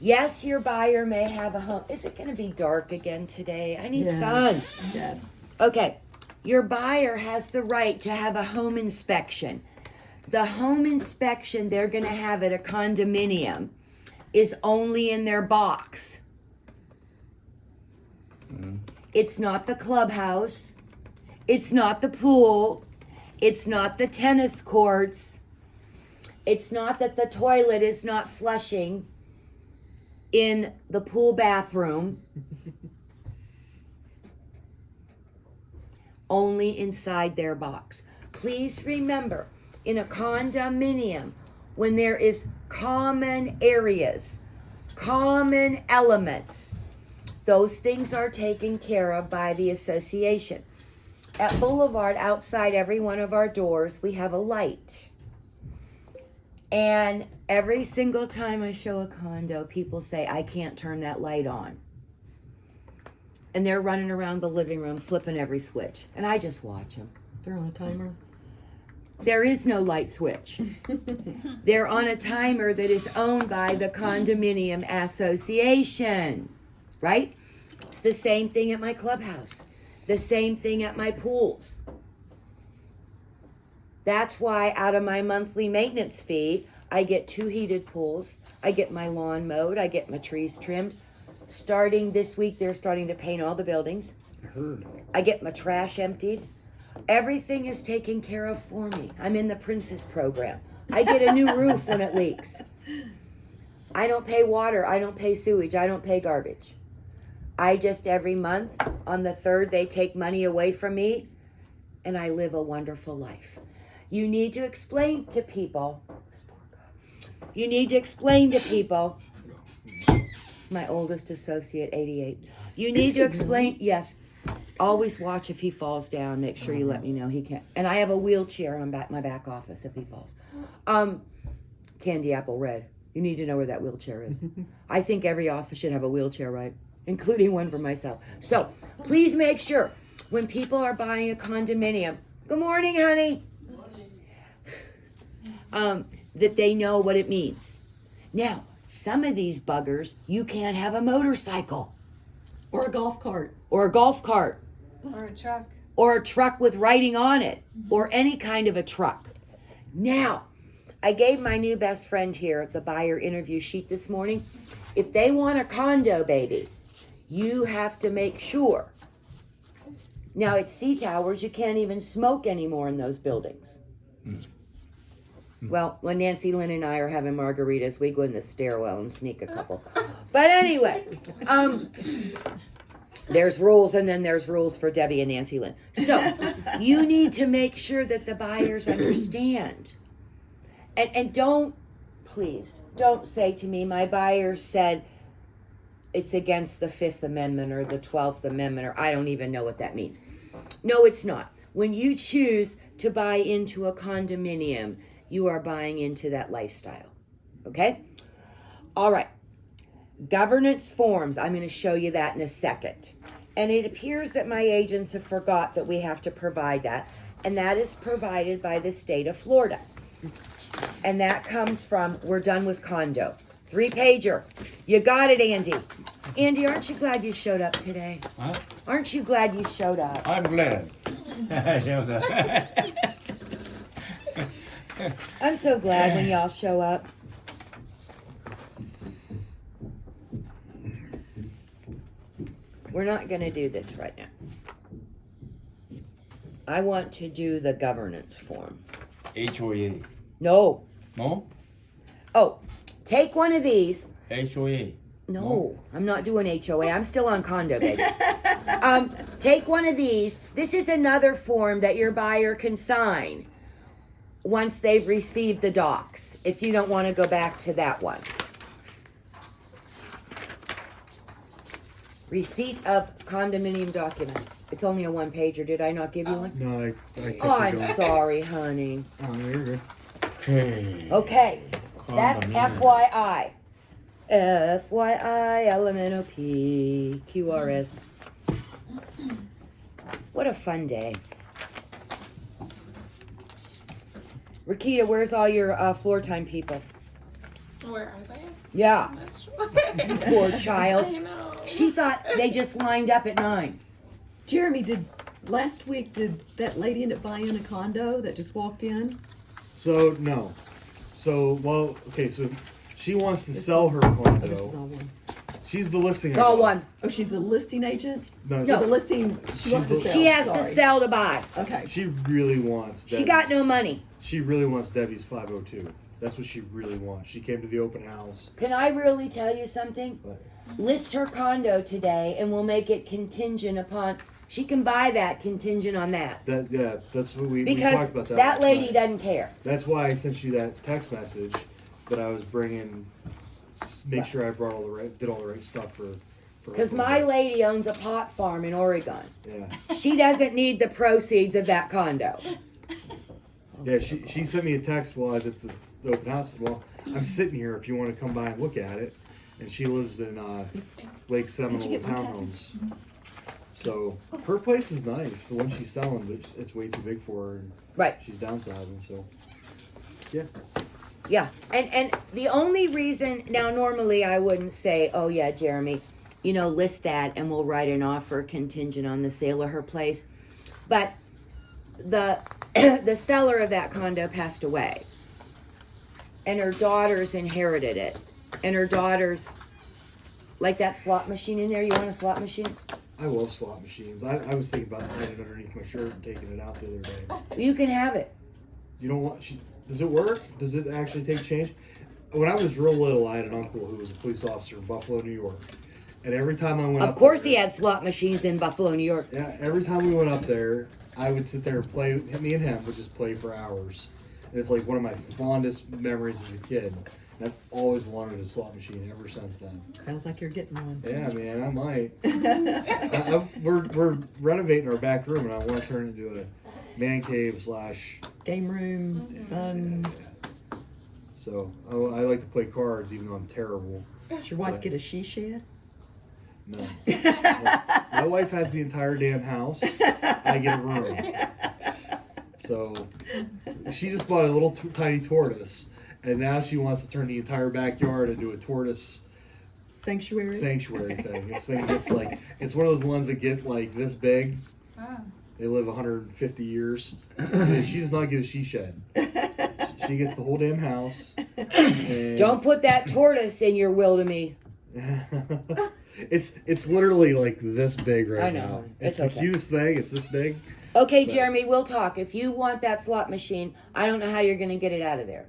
Yes, your buyer may have a home. Is it going to be dark again today? I need sun. Yes. Okay. Your buyer has the right to have a home inspection. The home inspection they're going to have at a condominium is only in their box. It's not the clubhouse. It's not the pool. It's not the tennis courts. It's not that the toilet is not flushing in the pool bathroom. Only inside their box. Please remember, in a condominium, when there is common areas, common elements, those things are taken care of by the association. At Boulevard, outside every one of our doors, we have a light. And every single time I show a condo, people say, I can't turn that light on. And they're running around the living room, flipping every switch. And I just watch them. They're on a timer. There is no light switch. They're on a timer that is owned by the condominium association, right? It's the same thing at my clubhouse. The same thing at my pools. That's why out of my monthly maintenance fee, I get 2 heated pools. I get my lawn mowed. I get my trees trimmed. Starting this week, they're starting to paint all the buildings. I heard. I get my trash emptied. Everything is taken care of for me. I'm in the Princess program. I get a new roof when it leaks. I don't pay water. I don't pay sewage. I don't pay garbage. I just, every month, on the 3rd, they take money away from me, and I live a wonderful life. You need to explain to people, you need to explain to people, my oldest associate, 88. You need to explain, yes, always watch if he falls down. Make sure you let me know he can't. And I have a wheelchair on my back office if he falls. Candy apple red. You need to know where that wheelchair is. I think every office should have a wheelchair, right? Including one for myself. So please make sure when people are buying a condominium, good morning, honey, that they know what it means. Now, some of these buggers, you can't have a motorcycle. Or a golf cart. Or a golf cart. Or a truck. Or a truck with writing on it. Or any kind of a truck. Now, I gave my new best friend here the buyer interview sheet this morning. If they want a condo, baby, you have to make sure. Now, at C Towers, you can't even smoke anymore in those buildings. Well, when Nancy Lynn and I are having margaritas, we go in the stairwell and sneak a couple. But anyway, there's rules, and then there's rules for Debbie and Nancy Lynn. So you need to make sure that the buyers understand. And don't, please, don't say to me, my buyer said it's against the 5th Amendment or the 12th Amendment, or I don't even know what that means. No, it's not. When you choose to buy into a condominium, you are buying into that lifestyle. Okay? All right. Governance forms. I'm going to show you that in a second. And it appears that my agents have forgot that we have to provide that. And that is provided by the state of Florida. And that comes from, we're done with condo. 3-pager. You got it, Andy. Andy, aren't you glad you showed up today? Huh? Aren't you glad you showed up? I'm glad. I'm so glad when y'all show up. We're not going to do this right now. I want to do the governance form. HOA. No. No? Oh, take one of these. HOA. No, I'm not doing HOA. I'm still on condo, baby. Take one of these. This is another form that your buyer can sign once they've received the docs, if you don't want to go back to that one. Receipt of condominium document. It's only a one-pager. Did I not give you one? No, I kept Oh, it I'm going. sorry, honey. Oh, no, you're good. Okay. Okay, that's Condominium. FYI. FYI, LMNOP, QRS. What a fun day. Rakita, where's all your floor time people? Where are they? Yeah, I'm not sure. poor child. I know. She thought they just lined up at 9. Jeremy, last week did that lady end up buying a condo that just walked in? So, no. So, well, okay, so she wants to This sell her is- oh, this is condo. all one. She's the listing It's all agent. one. Oh, she's the listing agent? No, The listing, she wants to She's the- sell. She has to sorry. sell to buy. Okay. she really wants She got no Debbie's- money. She really wants Debbie's 502. That's what she really wants. She came to the open house. Can I really tell you something? But List her condo today and we'll make it contingent upon, she can buy that contingent on that. that's what we Because talked about that. that last lady night. doesn't care. That's why I sent you that text message that I was bringing. Make sure I brought did all the right stuff for. Because my lady owns a pot farm in Oregon. Yeah, She doesn't need the proceeds of that condo. yeah. She sent me a text while I was at the open house. Well, I'm sitting here if you want to come by and look at it. And she lives in Lake Seminole get my cat? townhomes. So her place is nice. The one she's selling, but it's way too big for her. And Right. she's downsizing. So yeah. Yeah. And the only reason, now normally I wouldn't say, oh yeah, Jeremy, list that and we'll write an offer contingent on the sale of her place. But the the seller of that condo passed away. And her daughters inherited it. And her daughters, like that slot machine in there, you want a slot machine? I love slot machines. I was thinking about hiding it underneath my shirt and taking it out the other day. You can have it. You don't want? Does it work? Does it actually take change? When I was real little, I had an uncle who was a police officer in Buffalo, New York. And every time I went Of up course there, he had slot machines in Buffalo, New York. Yeah, every time we went up there, I would sit there and play. Me and him would just play for hours. And it's like one of my fondest memories as a kid. And I've always wanted a slot machine ever since then. Sounds like you're getting one. Yeah, man, I might. We're renovating our back room, and I want to turn it into a man cave / Game room, fun. So I like to play cards, even though I'm terrible. Does your wife get a she shed? No. My wife has the entire damn house. I get a room. So she just bought a little tiny tortoise, and now she wants to turn the entire backyard into a tortoise Sanctuary? sanctuary thing. It's one of those ones that get like this big. Oh. They live 150 years. So she does not get a she shed. She gets the whole damn house. And Don't put that tortoise in your will to me. It's literally like this big right I know. now. It's It's the okay. cutest thing. It's this big. Okay, But- Jeremy, we'll talk. If you want that slot machine, I don't know how you're going to get it out of there.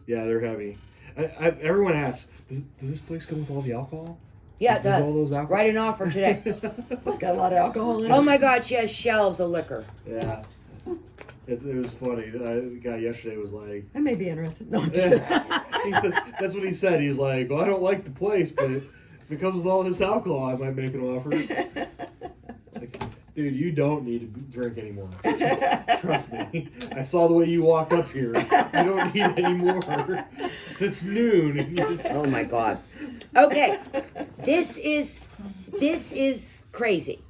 Yeah, they're heavy. Everyone asks, does this place come with all the alcohol? Yeah, it Does all does. those alcohol? Write an offer today. It's got a lot of alcohol in it. Oh my God, she has shelves of liquor. Yeah. It was funny. The guy yesterday was like, I may be interested. No, I'm just he says, that's what he said. He's like, well, I don't like the place, but if it comes with all this alcohol, I might make an offer. Like, dude, you don't need to drink anymore. Trust me. I saw the way you walked up here. You don't need any more. It's noon. Oh my God. Okay, this is crazy.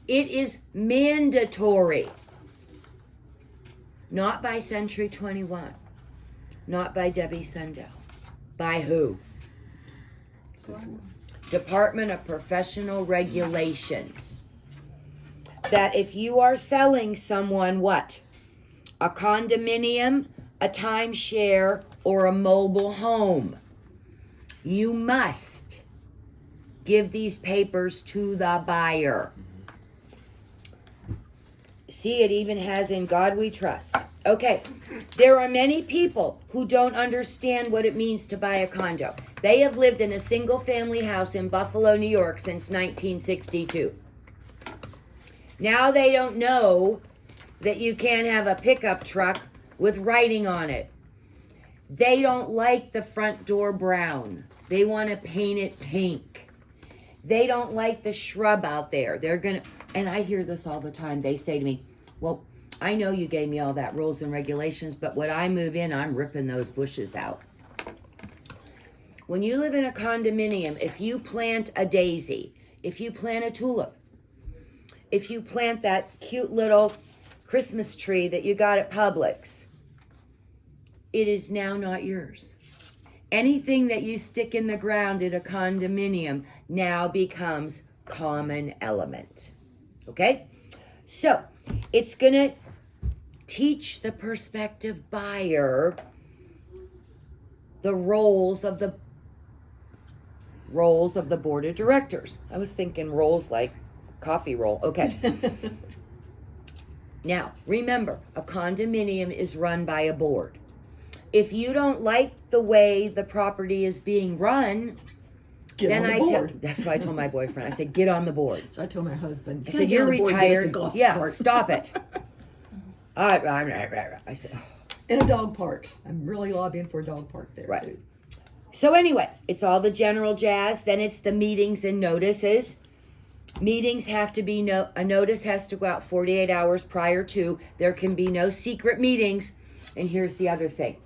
It is mandatory. Not by Century 21. Not by Debbie Sundell. By who? Department of Professional Regulations. That if you are selling someone what? A condominium, a timeshare, or a mobile home, you must give these papers to the buyer. See, it even has In God We Trust. Okay, there are many people who don't understand what it means to buy a condo. They have lived in a single family house in Buffalo, New York since 1962. Now they don't know that you can't have a pickup truck with writing on it. They don't like the front door brown. They want to paint it pink. They don't like the shrub out there. And I hear this all the time. They say to me, well, I know you gave me all that rules and regulations, but when I move in, I'm ripping those bushes out. When you live in a condominium, if you plant a daisy, if you plant a tulip, if you plant that cute little Christmas tree that you got at Publix, it is now not yours. Anything that you stick in the ground in a condominium now becomes common element. Okay? So, it's going to teach the prospective buyer the roles of the board of directors. I was thinking roles like coffee roll. Okay. Now, remember, a condominium is run by a board. If you don't like the way the property is being run, Get on the board. that's why I told my boyfriend. I said, get on the board. So I told my husband, I said, you're retired. Yeah, park. stop it. I said, In a dog park. I'm really lobbying for a dog park there, Right. too. so anyway, it's all the general jazz. Then it's the meetings and notices. Meetings have to be, a notice has to go out 48 hours prior to. There can be no secret meetings. And here's the other thing.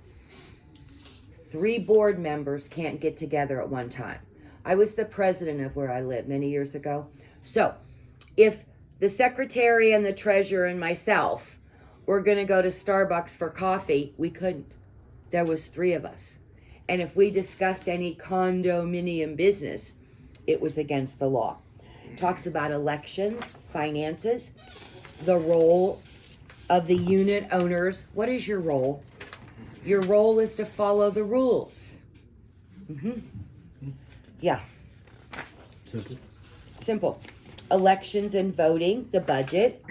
3 board members can't get together at one time. I was the president of where I lived many years ago. So, if the secretary and the treasurer and myself were going to go to Starbucks for coffee, we couldn't. There was 3 of us. And if we discussed any condominium business, it was against the law. It talks about elections, finances, the role of the unit owners. What is your role? Your role is to follow the rules. Yeah. Simple. Elections and voting, the budget.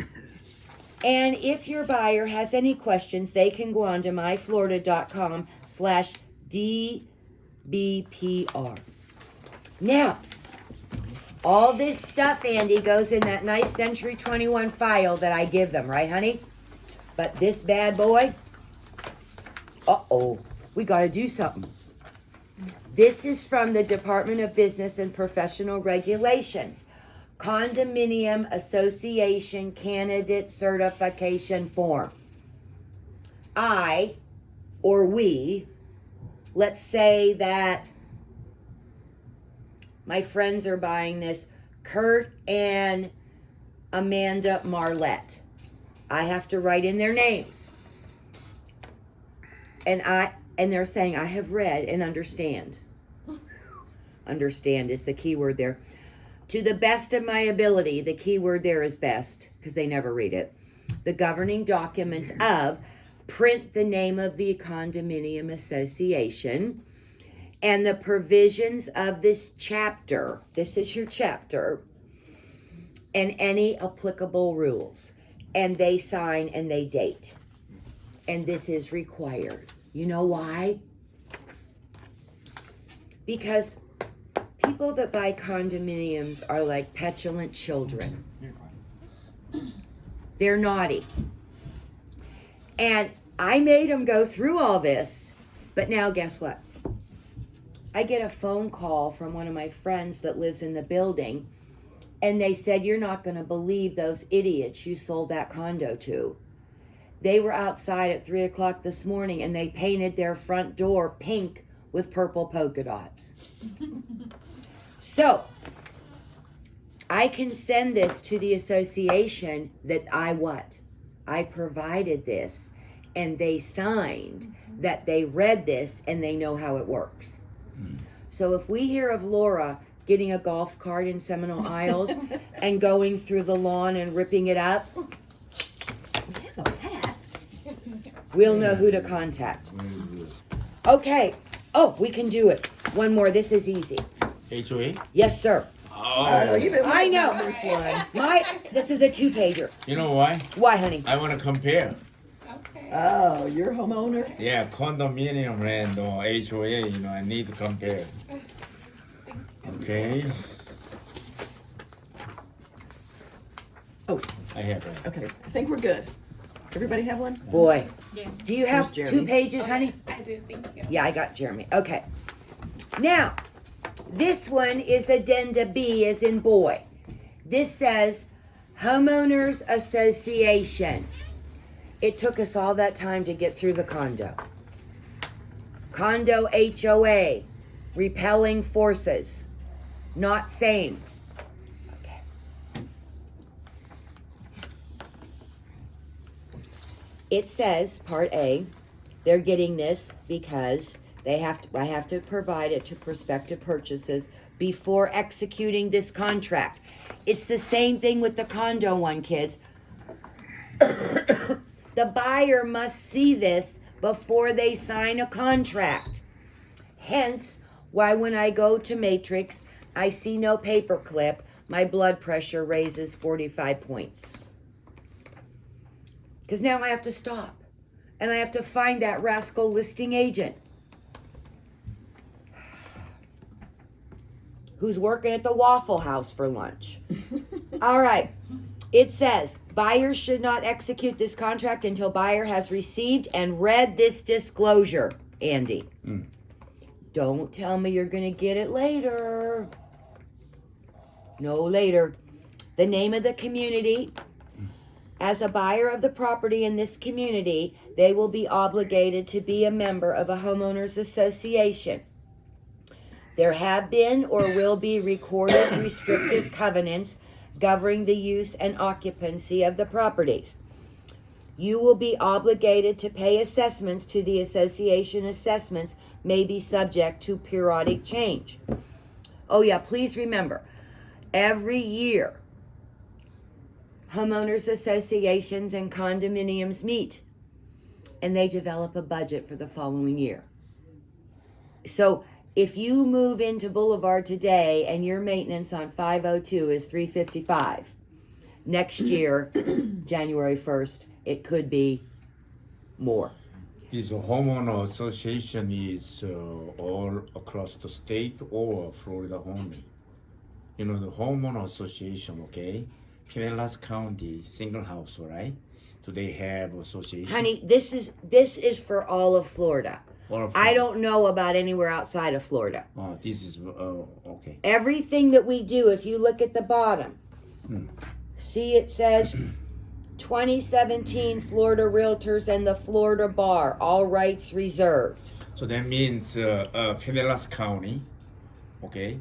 And if your buyer has any questions, they can go on to myflorida.com/DBPR. Now, all this stuff, Andy, goes in that nice Century 21 file that I give them, right, honey? But this bad boy, we got to do something. This is from the Department of Business and Professional Regulations. Condominium Association Candidate Certification Form. I, or we, let's say that my friends are buying this, Kurt and Amanda Marlette. I have to write in their names. And they're saying, I have read and understand. Understand is the key word there. To the best of my ability, the key word there is best, because they never read it. The governing documents of, print the name of the condominium association, and the provisions of this chapter. This is your chapter. And any applicable rules. And they sign and they date. And this is required. You know why? Because people that buy condominiums are like petulant children. They're naughty. And I made them go through all this, but now guess what? I get a phone call from one of my friends that lives in the building, and they said, you're not going to believe those idiots you sold that condo to. They were outside at 3 o'clock this morning, and they painted their front door pink with purple polka dots. So, I can send this to the association that I provided this, and they signed that they read this and they know how it works. So if we hear of Laura getting a golf cart in Seminole Isles and going through the lawn and ripping it up, we'll know who to contact. Okay. Oh, we can do it. One more. This is easy. HOA? Yes, sir. Oh, you've been I waiting know. on this one. This is a 2-pager. You know why? Why, honey? I want to compare. Okay. Oh, you're homeowners? Yeah, condominium and HOA, you know, I need to compare. Okay. Oh, I have it. okay. I think we're good. Everybody have one? Boy. Yeah. Do you have Here's 2 Jeremy's. pages, honey? I do, thank you. Yeah, I got Jeremy. Okay. Now, this one is addenda B as in boy. This says homeowners association. It took us all that time to get through the condo. Condo HOA. Repelling forces. Not same. Okay. It says, part A, they're getting this because I have to provide it to prospective purchasers before executing this contract. It's the same thing with the condo one, kids. The buyer must see this before they sign a contract. Hence, why when I go to Matrix, I see no paperclip, my blood pressure raises 45 points. Because now I have to stop. And I have to find that rascal listing agent who's working at the Waffle House for lunch. All right. It says, buyers should not execute this contract until buyer has received and read this disclosure. Andy. Don't tell me you're going to get it later. No later. The name of the community. As a buyer of the property in this community, they will be obligated to be a member of a homeowners association. There have been or will be recorded restrictive covenants governing the use and occupancy of the properties. You will be obligated to pay assessments to the association. Assessments may be subject to periodic change. Oh yeah, please remember, every year, homeowners associations and condominiums meet and they develop a budget for the following year. So if you move into Boulevard today and your maintenance on 502 is $355, next year, January 1st, it could be more. This homeowner association is all across the state or Florida only. You know, the homeowner association, okay? Pinellas County, single house, right? Do they have association? Honey, this is for all of Florida. Or I don't know about anywhere outside of Florida. Oh, this is okay. Everything that we do, if you look at the bottom, see it says 2017 Florida Realtors and the Florida Bar, all rights reserved. So that means Pinellas County, okay,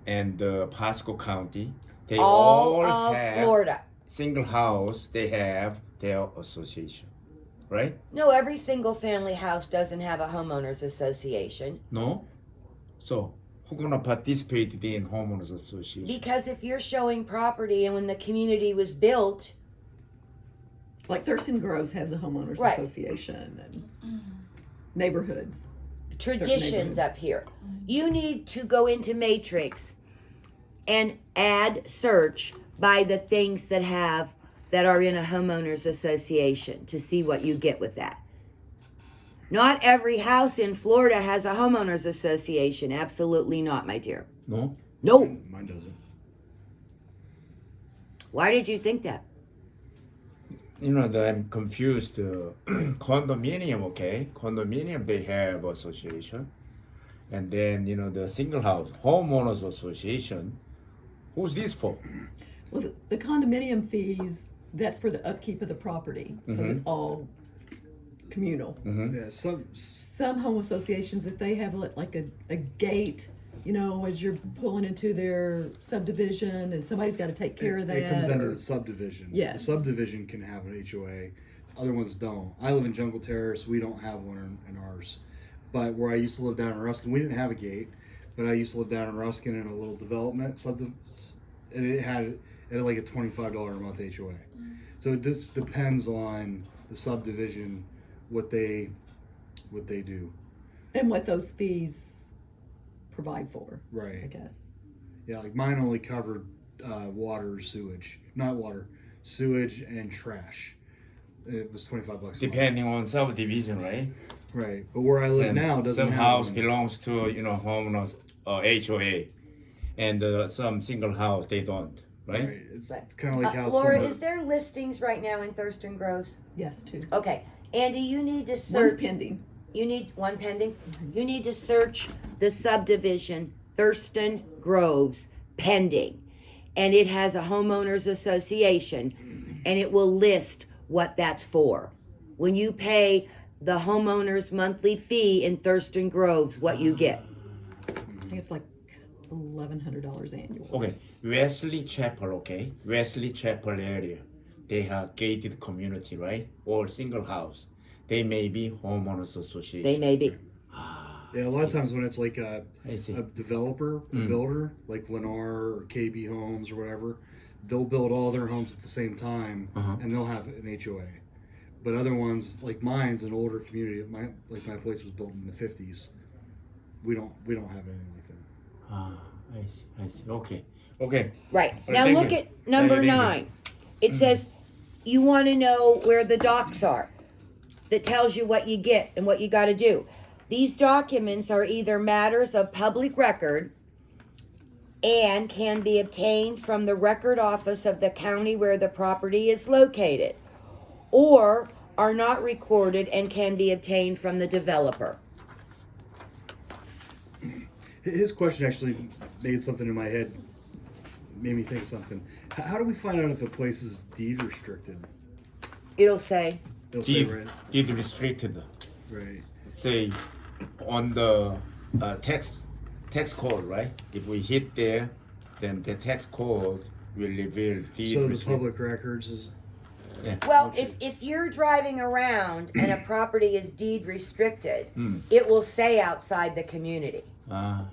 and Pasco County, they all of have Florida. single house. They have their association, right? No, every single family house doesn't have a homeowners association. No. So who gonna participate in homeowners association? Because if you're showing property and when the community was built, Like Thurston Groves has a homeowners Right. association and neighborhoods. traditions neighborhoods. up here, you need to go into Matrix and add search by the things that are in a homeowners association to see what you get with that. Not every house in Florida has a homeowners association. Absolutely not, my dear. No. No. Mine doesn't. Why did you think that? You know, I'm confused. Condominium, okay? Condominium, they have association. And then, you know, the single house, homeowners association. Who's this for? Well, the condominium fees, that's for the upkeep of the property because it's all communal. Yeah, Some home associations, if they have like a gate, you know, as you're pulling into their subdivision and somebody's got to take care of that. It comes down to or- the subdivision. Yes. The subdivision can have an HOA. Other ones don't. I live in Jungle Terrace. We don't have one in ours. But where I used to live down in Ruskin, we didn't have a gate. But I used to live down in Ruskin in a little development. And it had like a $25 a month HOA. So it just depends on the subdivision, what they do. and what those fees provide for, I Right. guess. Yeah, like mine only covered water, sewage, not water, sewage and trash. It was $25 a month. Depending on subdivision, right? Right, but where I live now doesn't some have house one. belongs to homeowners HOA, and some single house they don't, right? Right, it's kind of like how Laura, some is there listings right now in Thurston Groves? Yes, two. Okay, Andy, you need to One's search. pending. You need one pending. You need to search the subdivision Thurston Groves pending, and it has a homeowners association, and it will list what that's for. When you pay the homeowner's monthly fee in Thurston Groves, what you get. I think it's like $1,100 annual. Okay, Wesley Chapel, okay? Wesley Chapel area, they have gated community, right? Or single house. They may be homeowners association. They may be. Yeah, a lot of times when it's like a I see. developer, a builder, like Lennar or KB Homes or whatever, they'll build all their homes at the same time, and they'll have an HOA. But other ones, like mine's an older community. My place was built in the 50s. We don't have anything like that. I see. Okay. Right. All right, Now thank look you. at number Thank you. 9. It says you want to know where the docs are. That tells you what you get and what you got to do. These documents are either matters of public record and can be obtained from the record office of the county where the property is located, or are not recorded and can be obtained from the developer. His question actually made something in my head, made me think of something. How do we find out if a place is deed restricted? It'll say, It'll say, right? Deed restricted. Right. Say on the tax code, right? If we hit there, then the tax code will reveal deed So the restricted. public records is. well, if you're driving around and a property is deed restricted, it will say outside the community. Yeah,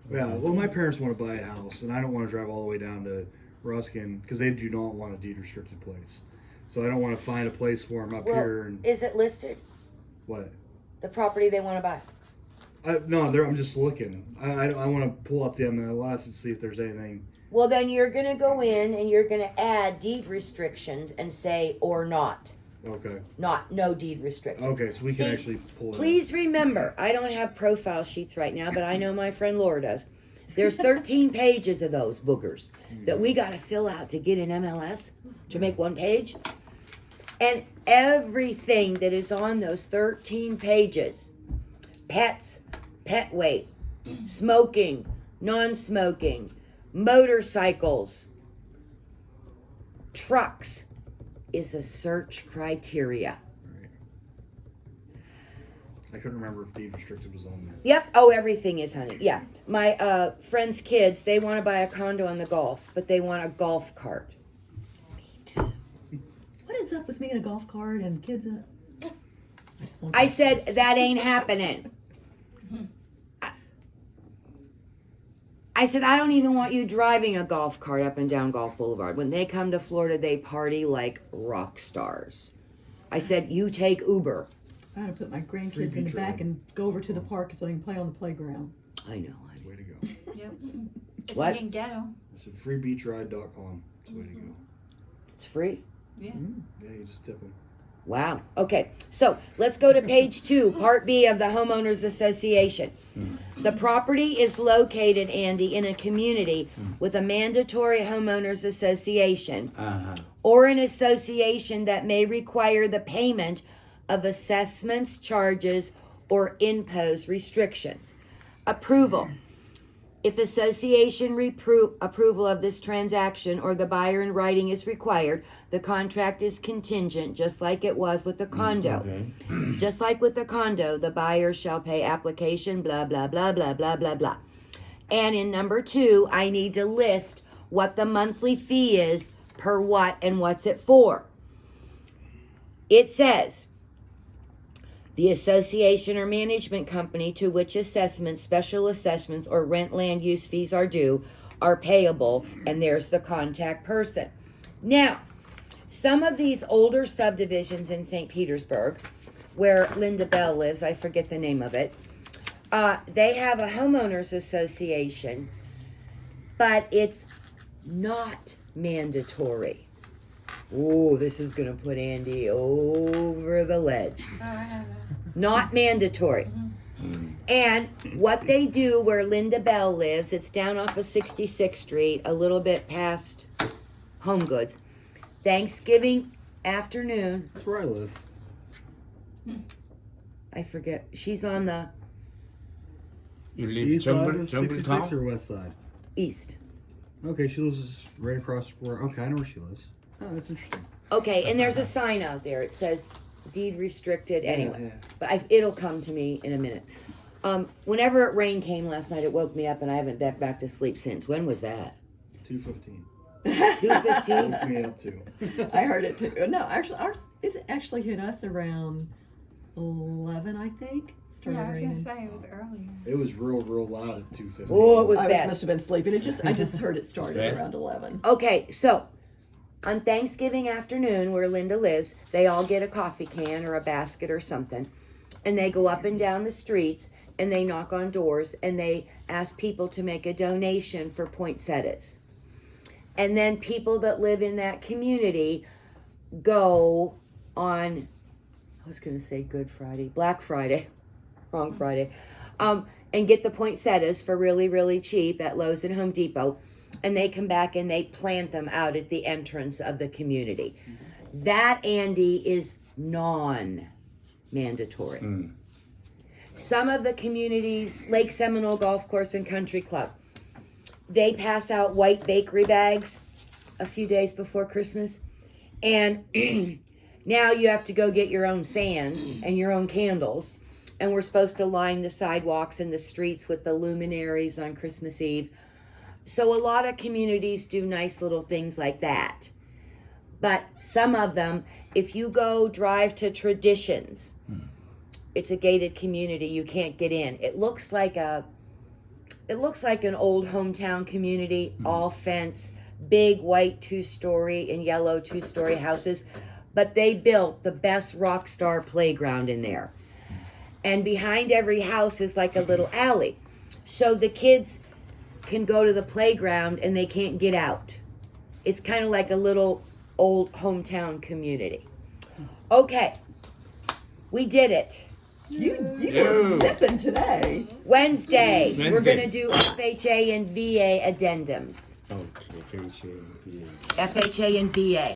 well, my parents want to buy a house, and I don't want to drive all the way down to Ruskin because they do not want a deed restricted place. So I don't want to find a place for them up here. And Is it listed? what? The property they want to buy? No, I'm just looking. I want to pull up the MLS and see if there's anything. Well, then you're going to go in and you're going to add deed restrictions and say or not. Okay. No deed restrictions. Okay, so we See, can actually pull it. Please remember, I don't have profile sheets right now, but I know my friend Laura does. There's 13 pages of those boogers that we got to fill out to get an MLS to make one page. And everything that is on those 13 pages, pets, pet weight, smoking, non-smoking, motorcycles, trucks, is a search criteria. I couldn't remember if deed restricted was on there. Yep. Oh, everything is, honey. Yeah. My friend's kids, they want to buy a condo on the Gulf, but they want a golf cart. Me too. What is up with me in a golf cart and kids in it? I said, that ain't happening. I said, I don't even want you driving a golf cart up and down Gulf Boulevard. When they come to Florida, they party like rock stars. I said, you take Uber. I had to put my Free grandkids in the beach back ride. and go over to the park so they can play on the playground. I know. Way to go. Yep. If What? you can get them. I said freebeachride.com. That's the way to go. It's free. Yeah. Yeah, you just tip them. Wow. Okay. So let's go to page 2, part B of the Homeowners Association. The property is located, Andy, in a community with a mandatory homeowners association or an association that may require the payment of assessments, charges, or impose restrictions. Approval. If association approval of this transaction or the buyer in writing is required, the contract is contingent, just like it was with the condo. Okay. Just like with the condo, the buyer shall pay application, blah, blah, blah, blah, blah, blah, blah. And in number 2, I need to list what the monthly fee is per what and what's it for. It says, the association or management company to which assessments, special assessments, or rent land use fees are due are payable, and there's the contact person. Now, some of these older subdivisions in St. Petersburg, where Linda Bell lives, I forget the name of it, they have a homeowners association, but it's not mandatory. Oh, this is gonna put Andy over the ledge. Not mandatory. And what they do where Linda Bell lives, it's down off of 66th Street, a little bit past Home Goods. Thanksgiving afternoon, That's where I live. I forget, she's on the You live East side jungle, of jungle 66 town? or west side? east. Okay, she lives right across where. Okay, I know where she lives. Oh, that's interesting. Okay, and there's a sign out there. It says deed restricted. Anyway, Yeah, but it'll come to me in a minute. Whenever it rain came last night, it woke me up, and I haven't been back to sleep since. When was that? 2:15. 2:15. Woke me up too. I heard it too. No, actually, it actually hit us around 11, I think. Started Yeah, I was gonna raining. say it was earlier. It was real loud at 2:15. Oh, it was I bad. must have been sleeping. I just heard it started Yeah. around 11. Okay, so on Thanksgiving afternoon, where Linda lives, they all get a coffee can or a basket or something, and they go up and down the streets and they knock on doors and they ask people to make a donation for poinsettias. And then people that live in that community go on, I was going to say Good Friday, Black Friday, wrong Friday, and get the poinsettias for really, really cheap at Lowe's and Home Depot. And they come back and they plant them out at the entrance of the community. That, Andy, is non-mandatory. Some of the communities, Lake Seminole Golf Course and Country Club, they pass out white bakery bags a few days before Christmas. And now you have to go get your own sand and your own candles. And we're supposed to line the sidewalks and the streets with the luminaries on Christmas Eve. So a lot of communities do nice little things like that. But some of them, if you go drive to Traditions, it's a gated community, you can't get in. It looks like an old hometown community, all fence, big white 2-story and yellow 2-story houses. But they built the best rock star playground in there. And behind every house is like a little alley. So the kids can go to the playground and they can't get out. It's kind of like a little old hometown community. Okay, we did it. You Yo. were zipping today. Wednesday, we're Wednesday. going to do FHA and VA addendums. Okay, very sure. Yeah. FHA and VA.